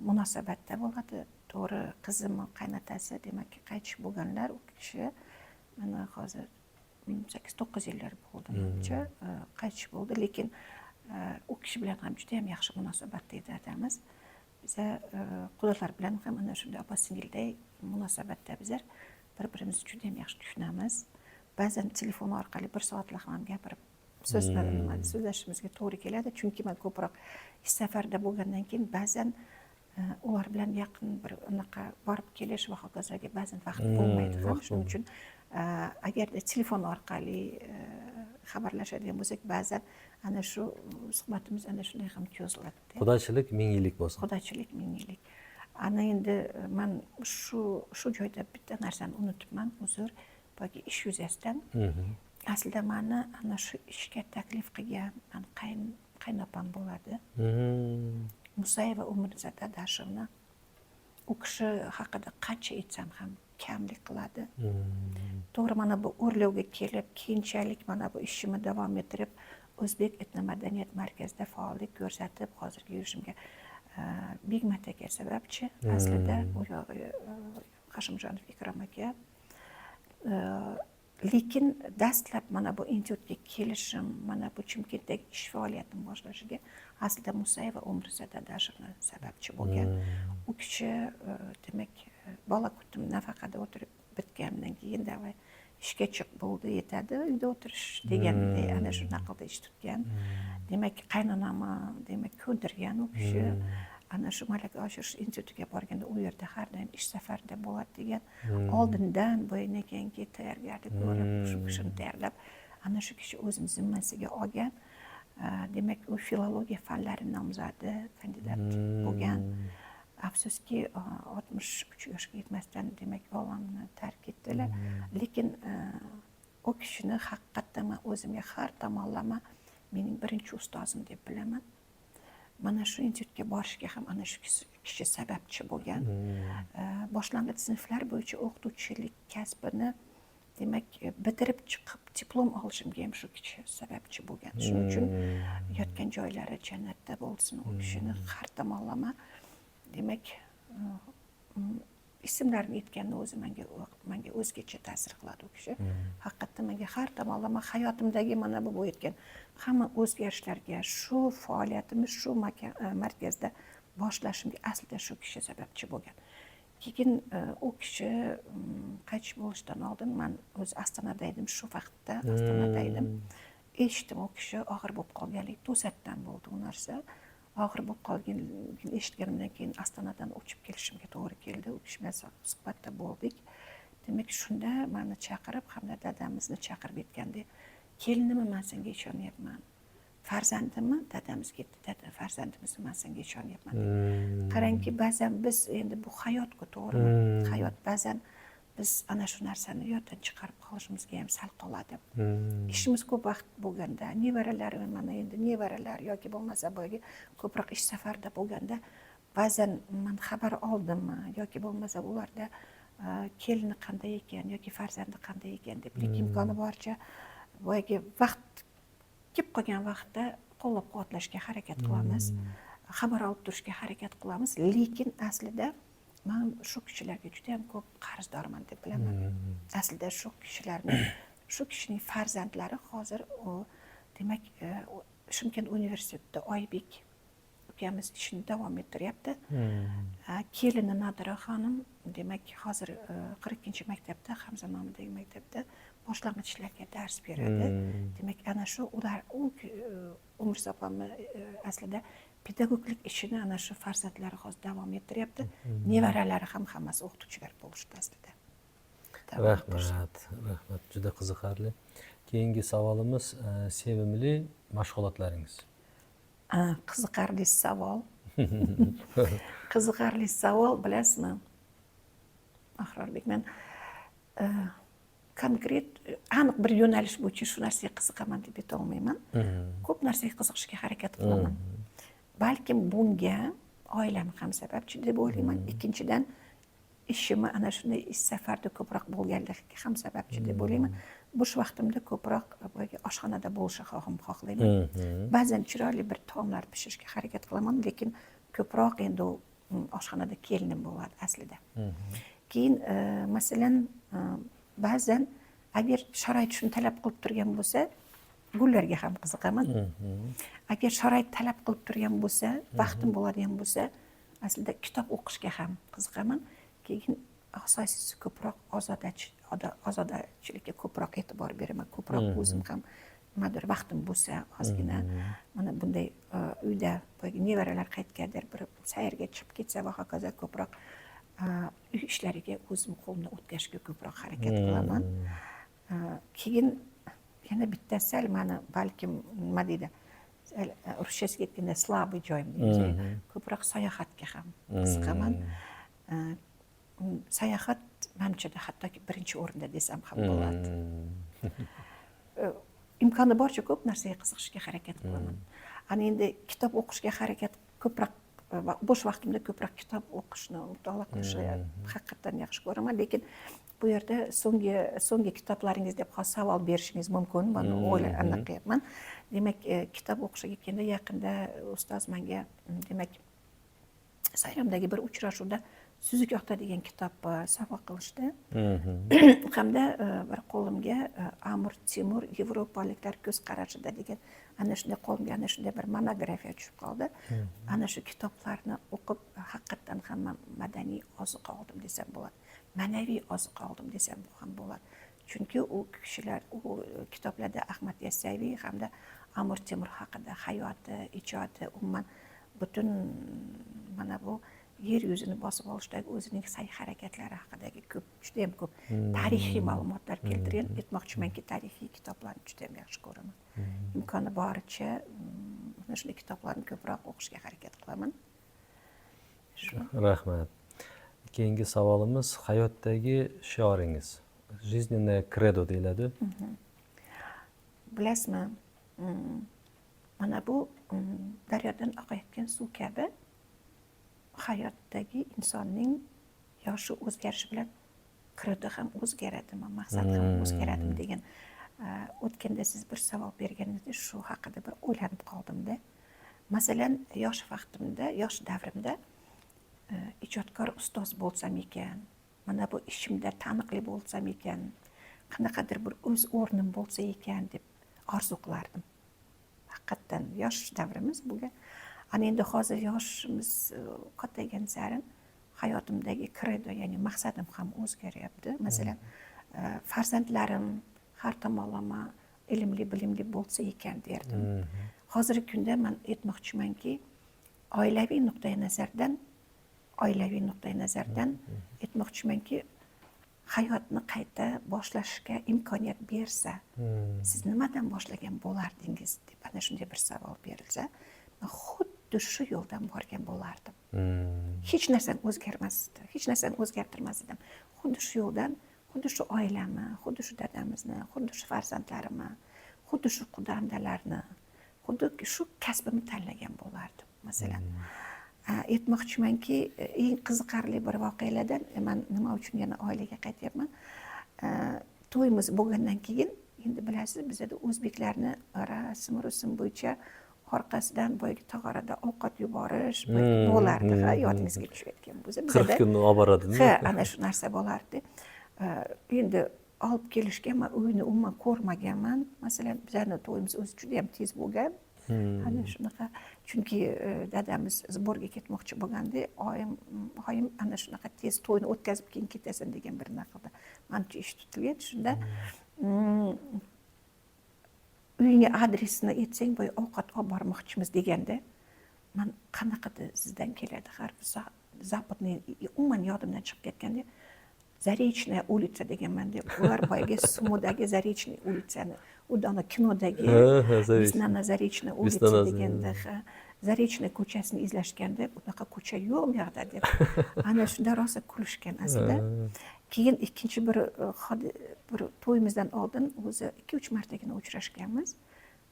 munosabatda bo'ladi. To'g'ri, qizim qaynotasi demak qaytish bo'lganlar, u kishi mana hozir 8-9 yillar bo'ldi menimcha, qaytish bo'ldi, lekin u kishi bilan ham juda ham yaxshi munosabatda edi adamiz. Biza qudalar bilan ham ana shunday opa-singilday munosabatda bizlar bir-birimizni juda ham yaxshi tushunamiz. Ba'zan telefon orqali 1 soatlab ham gapirib so'zlashishimizga to'g'ri keladi, chunki men ko'proq ish safarda bo'lgandan keyin ba'zan ular bilan yaqin bir unaqa borib kelish va hokazoga ba'zan vaqt bo'lmaydi ham. Shuning uchun agarda telefon orqali xabarlashadigan bo'lsak, ba'zan ana shu suhbatimiz ana shunday ham cho'ziladi. Xudochilik ming yillik bo'lsin. Xudochilik ming yillik. Ana endi men shu joyda bitta narsani unutibman, uzr, boyagi ish yuzasidan. Aslida meni ana shu ishga taklif qilgan meni qaynopam bo'ladi. Musayeva Umrzoda Dashevna. U kishi haqida qancha aytsam ham kamlik qiladi. To'g'ri, mana bu o'rlovga kelib, keyinchalik mana bu ishimni davom ettirib, O'zbek etnomadaniyat markazida faollik ko'rsatib, hozirgi yurishimga Bigmat aka sababchi. Aslida u yog'i Hashimjonov Ikrom aka. Lekin dastlab mana bu institutga kelishim, mana bu Chimkentdagi ish faoliyatim boshlashiga aslida Musayeva Umrzoda Dashevna sababchi bo'lgan. U kishi demak bola kutim nafaqada o'tirib bitgandan keyin davay ishga chiq bo'ldi, yetadi, uyda o'tirish deganday ana shu naqlda ish tutgan. Demak, qaynonamni demak ko'ndirgan u kishi. Ana shu malaka oshirish institutiga borganda u yerda har doim ish safarida bo'ladi degan. Oldindan bo'yniga tayyorgarlik ko'rib, shu kishini tayyorlab, ana shu kishi o'zini zimmasiga olgan. Demak, u filologiya fanlari nomzodi, kandidat bo'lgan. Afsuski 63 yoshga yetmasdan demak olamni tark etdilar. Lekin u kishini haqiqatdan men o'zimga har tomonlama mening birinchi ustozim deb bilaman. mana shu institutga borishga ham ana shu kishi sababchi bo'lgan. Boshlang'ich sinflar bo'yicha o'qituvchilik kasbini demak bitirib chiqib diplom olishimga ham shu kishi sababchi bo'lgan. Shuning uchun yotgan joylari jannatda bo'lsin u kishini har tomonlama demak ismlarini aytganda o'zi menga o'zgacha ta'sir qiladi u kishi. Haqiqatdan menga har tomonlama hayotimdagi mana bu bo'layotgan hamma o'zgarishlarga shu faoliyatimiz shu markazda boshlashimga aslida shu kishi sababchi bo'lgan. Keyin u kishi qaytish bo'lishdan oldin men o'zi Ostonada edim, shu vaqtda Ostonada edim. Eshitdim u kishi og'ir bo'lib qolganlik, to'satdan bo'ldi u narsa. Og'ir bo'lib qolganligini eshitganimdan keyin Ostonadan uchib kelishimga to'g'ri keldi. U kishi bilan suhbatda bo'ldik. Demak, shunda meni chaqirib hamda dadamizni chaqirib aytganda, "Kelinimni men senga ishonyapman. Farzandimni dadamizga aytdi, "Dada, farzandimizni men senga ishonyapman" dedi. Qarangki, ba'zan biz endi bu hayot-ku, to'g'rimi? Hayot ba'zan biz ana shu narsani yoddan chiqarib qolishimizga ham sal qoladi. Ishimiz ko'p vaqt bo'lganda, nevaralarim mana endi nevaralar yoki bo'lmasa boyagi ko'proq ish safarda bo'lganda ba'zan men xabar oldimmi yoki bo'lmasa ularda kelini qanday ekan yoki farzandi qanday ekan deb imkoni boricha boyagi vaqt kelib qolgan vaqtda qo'llab-quvvatlashga harakat qilamiz. Xabar olib turishga harakat qilamiz, lekin aslida men shu kishilarga juda ham ko'p qarzdorman deb bilaman. Aslida shu kishining farzandlari hozir demak Shimkent universitetida Oybek ukamiz ishini davom ettiryapti. Kelini Nadira xonim demak hozir 40-maktabda, Hamza nomidagi maktabda boshlang'ichlarga dars beradi. Demak ana shu ular Umrzoq opamni aslida pedagoglik ishini ana shu farzandlari hozir davom ettiryapti. Nevaralari ham hammasi o'qituvchilar bo'lishdi aslida. Rahmat. Juda qiziqarli. Keyingi savolimiz sevimli mashg'ulotlaringiz. Qiziqarli savol. Qiziqarli savol, bilasizmi? Ahrorbek, men konkret aniq bir yo'nalish bo'yicha shu narsaga qiziqaman deb ayta olmayman. Ko'p narsaga qiziqishga harakat qilaman. Balkim bunga oilam ham sababchi deb o'ylayman. Ikkinchidan ishimni ana shunday ish safarda ko'proq bo'lganligiga ham sababchi deb o'ylayman. Bo'sh vaqtimda ko'proq oshxonada bo'lishni xohlayman. Ba'zan chiroyli bir taomlar pishirishga harakat qilaman, lekin ko'proq endi oshxonada kelinim bo'ladi aslida. Keyin masalan ba'zan agar sharoit shuni talab qilib turgan bo'lsa, gullarga ham qiziqaman. Agar sharoit talab qilib turgan bo'lsa, vaqtim bo'ladigan bo'lsa, aslida kitob o'qishga ham qiziqaman. Keyin asosiysi ko'proq ozodachilikka ko'proq e'tibor beraman. Ko'proq o'zim ham nimadir vaqtim bo'lsa, ozgina mana bunday uyda nevaralar qaytgandir, bir sayrga chiqib ketsa va hokazo ko'proq uy ishlariga o'zim qo'limni o'tkazishga ko'proq harakat qilaman. Keyin yana bitta sal meni balkim nima deydi, ruschasiga aytganda slabый joyim deymiz. Ko'proq sayohatga ham qiziqaman. Sayohat menimcha hattoki birinchi o'rinda desam ham bo'ladi. Imkoni boricha ko'p narsaga qiziqishga harakat qilaman. Ana endi kitob o'qishga harakat ko'proq bo'sh vaqtimda ko'proq kitob o'qishni, mutolaa qilishni haqiqatdan yaxshi ko'raman, lekin bu yerda so'nggi kitoblaringiz deb savol berishingiz mumkin. Men aniqlayapman. Demak, kitob o'qishga kelganda yaqinda ustoz menga demak sayramdagi bir uchrashuvda Suzuk yoqda degan kitob sovg'a qilishdi. Hamda bir qo'limga Amir Temur Yevropaliklar ko'z qarashida degan ana shunday qo'limga ana shunday bir monografiya tushib qoldi. Ana shu kitoblarni o'qib haqiqatdan ham madaniy ozuqa oldim desam bo'ladi. Ma'naviy ozuqa oldim desam ham bo'ladi. Chunki u kishilar u kitoblarda Ahmad Yassaviy hamda Amir Temur haqida hayoti, ijodi, umuman butun mana bu yer yuzini bosib olishdagi o'zining sa'y-harakatlari haqidagi ko'p, juda ham ko'p tarixiy ma'lumotlar keltirgan. Aytmoqchimanki, tarixiy kitoblarni juda ham yaxshi ko'raman. Imkoni boricha mana shunday kitoblarni ko'proq o'qishga harakat qilaman. Rahmat. Keyingi savolimiz hayotdagi shioringiz. Жизненное кредо deyiladi. Bilasizmi? Mana bu daryodan oqayotgan oqayotgan suv kabi hayotdagi insonning yoshi o'zgarishi bilan kirdi ham o'zgaradimi, maqsad ham o'zgaradimi degan o'tganda siz bir savol berganingizda shu haqida bir o'ylanib qoldimda. Masalan, yosh vaqtimda, yosh davrimda ijodkor ustoz bo'lsam ekan, mana bu ishimda taniqli bo'lsam ekan, qanaqadir bir o'z o'rnim bo'lsa ekan deb orzu qilardim. Haqiqatdan yosh davrimiz bo'lgan. Ana endi hozir yoshimiz kattaygan sari hayotimdagi kredo, ya'ni maqsadim ham o'zgaryapti. Masalan, farzandlarim har tomonlama ilmli, bilimli bo'lsa ekan derdim. Hozirgi kunda men aytmoqchimanki, oilaviy nuqtai nazardan aytmoqchimanki, hayotni qayta boshlashga imkoniyat bersa, siz nimadan boshlagan bo'lardingiz deb ana shunday bir savol berilsa, men xuddi shu yo'ldan borgan bo'lardim. Hech narsani o'zgarmasdi, hech narsani o'zgartirmasdim. Xuddi shu yo'ldan, xuddi shu oilamni, xuddi shu dadamizni, xuddi shu farzandlarimni, xuddi shu qudamdalarni, xuddi shu kasbimni tanlagan bo'lardim. Masalan, aytmoqchimanki, eng qiziqarli bir voqealardan men nima uchun yana oilaga qaytyapman. To'yimiz bo'lgandan keyin, endi bilasiz, bizda o'zbeklarni rasm bo'yicha orqasidan boyagi tog'orada ovqat yuborish bo'lardi. Yodingizga tushayotgan bo'lsa, 40 kunni olib boradimi? Ha, ana shu narsa bo'lardi. Endi olib kelishga men uyni umuman ko'rmaganman. Masalan, bizning to'yimiz o'zi juda ham tez bo'lgan. Ana shunaqa, chunki dadamiz zborga ketmoqchi bo'lganda, oyim ana shunaqa tez to'yni o'tkazib keyin ketasan degan bir naqada mancha ish tutilgan. Shunda uyga adresini aytsang, boy ovqat olib bormoqchimiz deganda, men qanaqadir sizdan keladi harf zapotni umuman yodimdan chiqib ketganda, Zarechная улица deganman deb, ular boyagi Sumudagi Zarechная улицani, udana kinodagi Visnana Zarechная улица deganda, Zarechная ko'chasini izlashganda, unaqa ko'cha yo'q bu yoqda deb. Ana shunda rosa kulishgan aslida. Keyin ikkinchi bir to'yimizdan oldin o'zi 2-3 martagina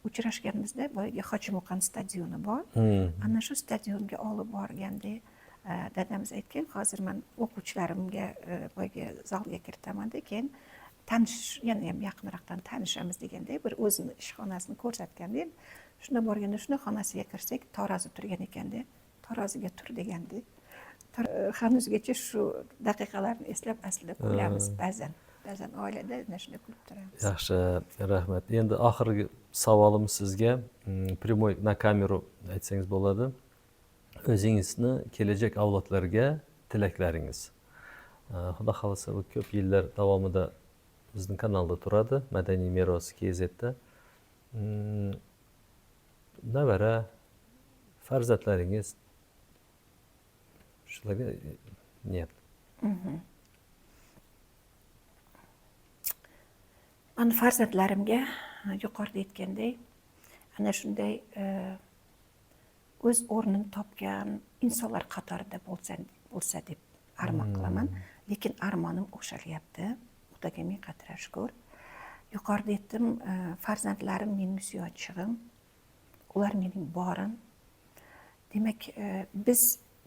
uchrashganmizda boyagi Hoji Muqan stadioni bor. Ana shu stadionga olib borganda dadamiz aytgan, hozir men o'quvchilarimga boyagi zalga kiritaman-da, keyin yana ham yaqinroqdan tanishamiz deganda bir o'zini ishxonasini ko'rsatganda, shunda borganda shuna xonasiga kirsak, tarozi turgan ekanda, taroziga tur deganda, hanuzgacha shu daqiqalarni eslab aslida kulamiz ba'zan oilada ana shunday kulib turamiz. Yaxshi, rahmat. Endi oxirgi savolim sizga, primoy na kameru aytsangiz bo'ladi. O'zingizni kelajak avlodlarga tilaklaringiz. Xudo xolasa bu ko'p yillar davomida bizning kanalda turadi, Madaniy meros KZda. Navara, farzandlaringiz shularga niyat. Men farzandlarimga yuqorida aytganday, ana shunday o'z o'rnini topgan insonlar qatorida bo'lsa deb armon qilaman. Lekin armonim o'xshalyapti. Xudoga ming qadar shukr. Yuqorida aytdim, farzandlarim mening suyanchig'im, ular mening borim. Demak, biz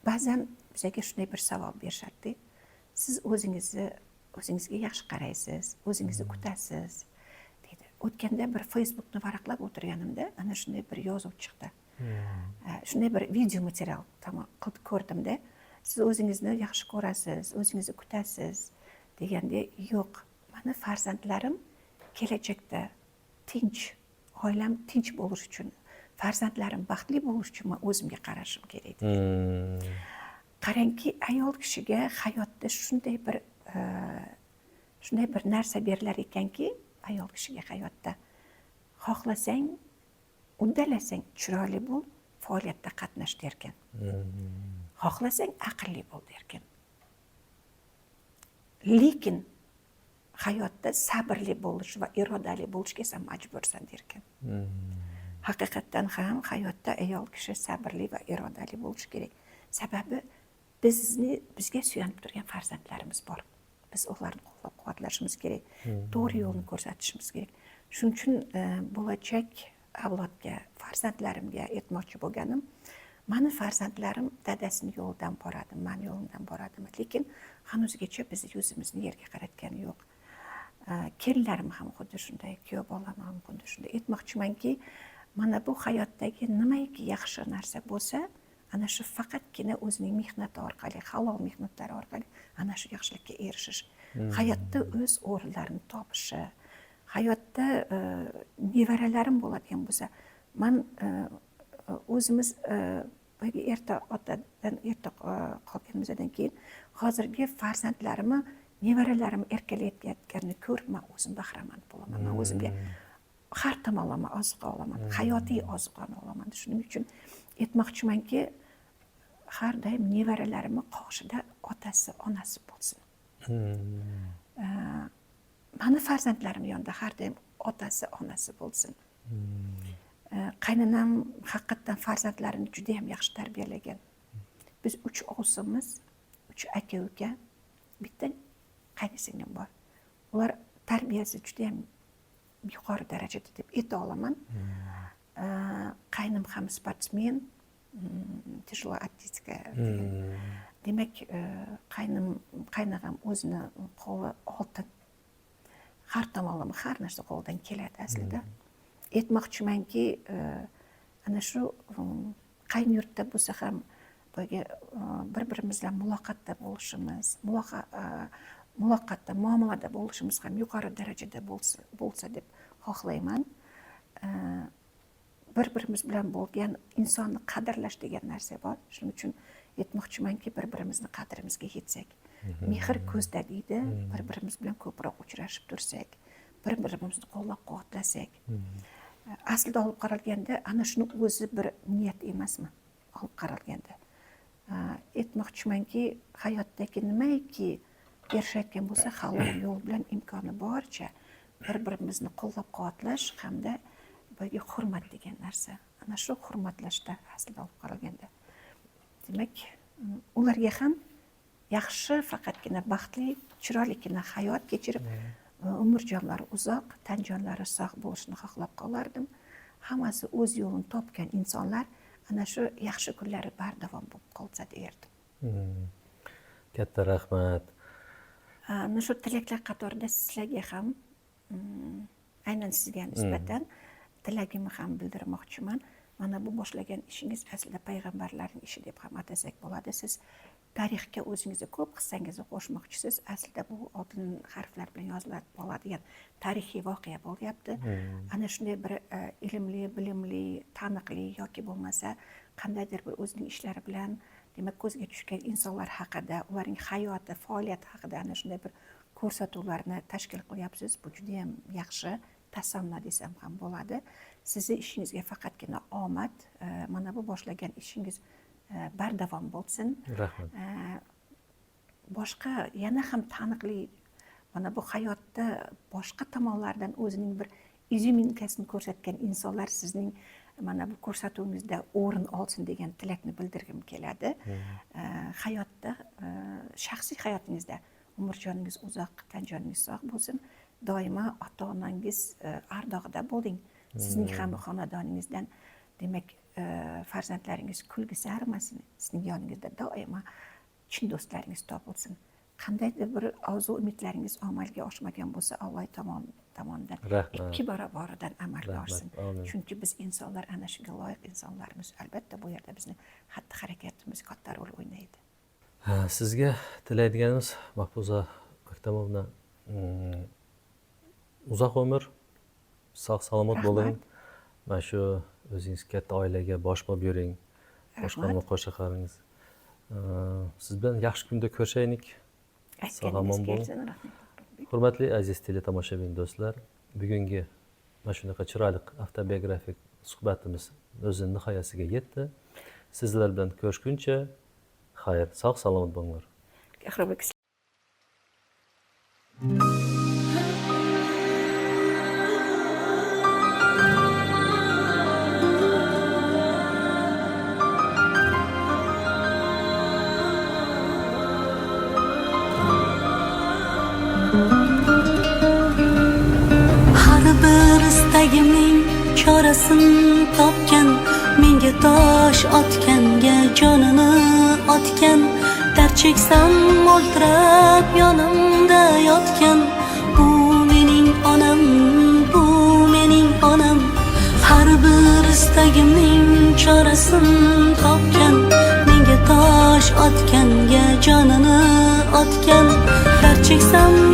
ba'zan bizga shunday bir savol berishadi. Siz o'zingizga yaxshi qaraysiz, o'zingizni kutasiz deydi. O'tganda bir Facebookni varaqlab o'tirganimda, ana shunday bir yozuv chiqdi. Shunday bir video material qilib ko'rdimda, siz o'zingizni yaxshi ko'rasiz, o'zingizni kutasiz deganda, yo'q, meni farzandlarim kelajakda tinch, oilam tinch bo'lish uchun, farzandlarim baxtli bo'lish uchun men o'zimga qarashim kerak degan. Qarangki, ayol kishiga hayotda shunday bir narsa berilar ekanki, ayol kishiga hayotda xohlasang, uddalasang chiroyli bo'l, faoliyatda qatnash derkan. Xohlasang aqlli bo'l derkan. Lekin hayotda sabrli bo'lish va irodali bo'lishga sen majbursan derkan. Haqiqatdan ham hayotda ayol kishi sabrli va irodali bo'lishi kerak. Sababi bizga suyanib turgan farzandlarimiz bor. Biz ularni qo'llab-quvvatlashimiz kerak, to'g'ri yo'lni ko'rsatishimiz kerak. Shuning uchun bo'lajak avlodga, farzandlarimga aytmoqchi bo'lganim, mani farzandlarim dadasini yo'lidan boradimi, mani yo'limdan boradimi, lekin hanuzgacha biz yuzimizni yerga qaratgani yo'q. Kelinlarim ham xuddi shunday, kuyov bolam ham xuddi shunday. Aytmoqchimanki, mana bu hayotdagi nimaiki yaxshi narsa bo'lsa, ana shu faqatgina o'zining mehnati orqali, halol mehnatlari orqali ana shu yaxshilikka erishish. Hayotda o'z o'rinlarini topishi, hayotda nevaralarim bo'ladigan bo'lsa, men o'zimiz erta otadan erta qolganimizdan keyin hozirgi farzandlarimni, nevaralarimni erkalayotganini ko'rib men o'zim bahramand bo'laman. Men o'zimga har tomonlama oziq olaman, hayotiy oziqani olaman. Shuning uchun aytmoqchimanki, har doim nevaralarimni qoshida otasi, onasi bo'lsin. Mani farzandlarim yonida har doim otasi, onasi bo'lsin. Qaynonam haqiqatdan farzandlarini juda ham yaxshi tarbiyalagan. Biz 3 o'g'ilmiz, 3 aka-uka, bitta qaynisinglim bor. Ular tarbiyasi juda ham yuqori darajada deb ayta olaman. Qaynim ham sportsmen, tishlo atletika. Demak, qaynog'am o'zini qo'li oltin. Har tomonlama har narsa qo'ldan keladi aslida. Aytmoqchimanki, ana shu qayn yurtda bo'lsa ham bir-birimiz bilan muloqotda bo'lishimiz, muloqotda, muomalada bo'lishimiz ham yuqori darajada bo'lsa deb xohlayman. Bir-birimiz bilan bo'lgan insonni qadrlash degan narsa bor. Shuning uchun aytmoqchimanki, bir-birimizni qadrimizga yetsak, mehr ko'zda deydi, bir-birimiz bilan ko'proq uchrashib tursak, bir-birimizni qo'llab-quvvatlasak. Aslida olib qaralganda, ana shuni o'zi bir niyat emasmi? Olib qaralganda. Aytmoqchimanki, hayotdagi nimaiki erishayotgan bo'lsa, halol yo'l bilan imkoni boricha bir-birimizni qo'llab-quvvatlash hamda birga hurmat degan narsa. Ana shu hurmatlashda aslida olib qaralganda. Demak, ularga ham yaxshi, faqatgina baxtli, chiroyligina hayot kechirib, umrjonlari uzoq, tanjonlari sog' bo'lishini xohlab qolardim. Hammasi o'z yo'lini topgan insonlar ana shu yaxshi kunlari bardavom bo'lib qolsa derdim. Katta rahmat. Mana shu tilaklar qatorida sizlarga ham, aynan sizga nisbatan tilagimni ham bildirmoqchiman. Mana bu boshlagan ishingiz aslida payg'ambarlarning ishi deb ham atasak bo'ladi. Siz tarixga o'zingizni ko'p hissangizni qo'shmoqchisiz. Aslida bu oltin harflar bilan yozilib bo'ladigan tarixiy voqea bo'lyapti. Ana shunday bir ilmli, bilimli, taniqli yoki bo'lmasa qandaydir bir o'zining ishlari bilan, demak, ko'zga tushgan insonlar haqida, ularning hayoti, faoliyati haqida ana shunday bir ko'rsatuvlarni tashkil qilyapsiz. Bu juda ham yaxshi, tasanno desam ham bo'ladi. Sizni ishingizga faqatgina omad, mana bu boshlagan ishingiz bardavom bo'lsin. Rahmat. Boshqa yana ham taniqli, mana bu hayotda boshqa tomonlardan o'zining bir izuminkasini ko'rsatgan insonlar sizning mana bu ko'rsatuvingizda o'rin olsin degan tilakni bildirgim keladi. Hayotda, shaxsiy hayotingizda umrjoningiz uzoq, tanjoningiz sog' bo'lsin. Doimo ota-onangiz ardog'ida bo'ling. Sizning ham xonadoningizdan, demak, farzandlaringiz kulgisi arimasin. Sizning yoningizda doimo chin do'stlaringiz topilsin. Qandaydir bir orzu umidlaringiz amalga oshmagan bo'lsa, Alloh tomonidan 2 barobardan amalga oshsin. Chunki biz insonlar ana shunga loyiq insonlarmiz. Albatta bu yerda bizni xatti-harakatimiz katta rol o'ynaydi. Sizga tilaydiganimiz, Mahfuza Baktamovna, uzoq umr, sog' salomat bo'ling. Mana shu o'zingiz katta oilaga bosh bo'lib yuring. Boshqarma qo'shaqaringiz. Siz bilan yaxshi kunda ko'rishaylik. Sog'-omon bo'ling. Hurmatli aziz teletomoshabin do'stlar, bugungi mana shunaqa chiroyli avtobiografik suhbatimiz o'zining nihoyasiga yetdi. Sizlar bilan ko'rishguncha xayr, sog' salomat bo'linglar. Har bir istagimning chorasini topgan men menga tosh otganga jonini otgan, dard cheksam mo'ltirab yonimda yotgan. Bu mening onam, bu mening onam, har bir istagimning chorasin topgan. Menga tosh otganga jonini otgan, dard cheksam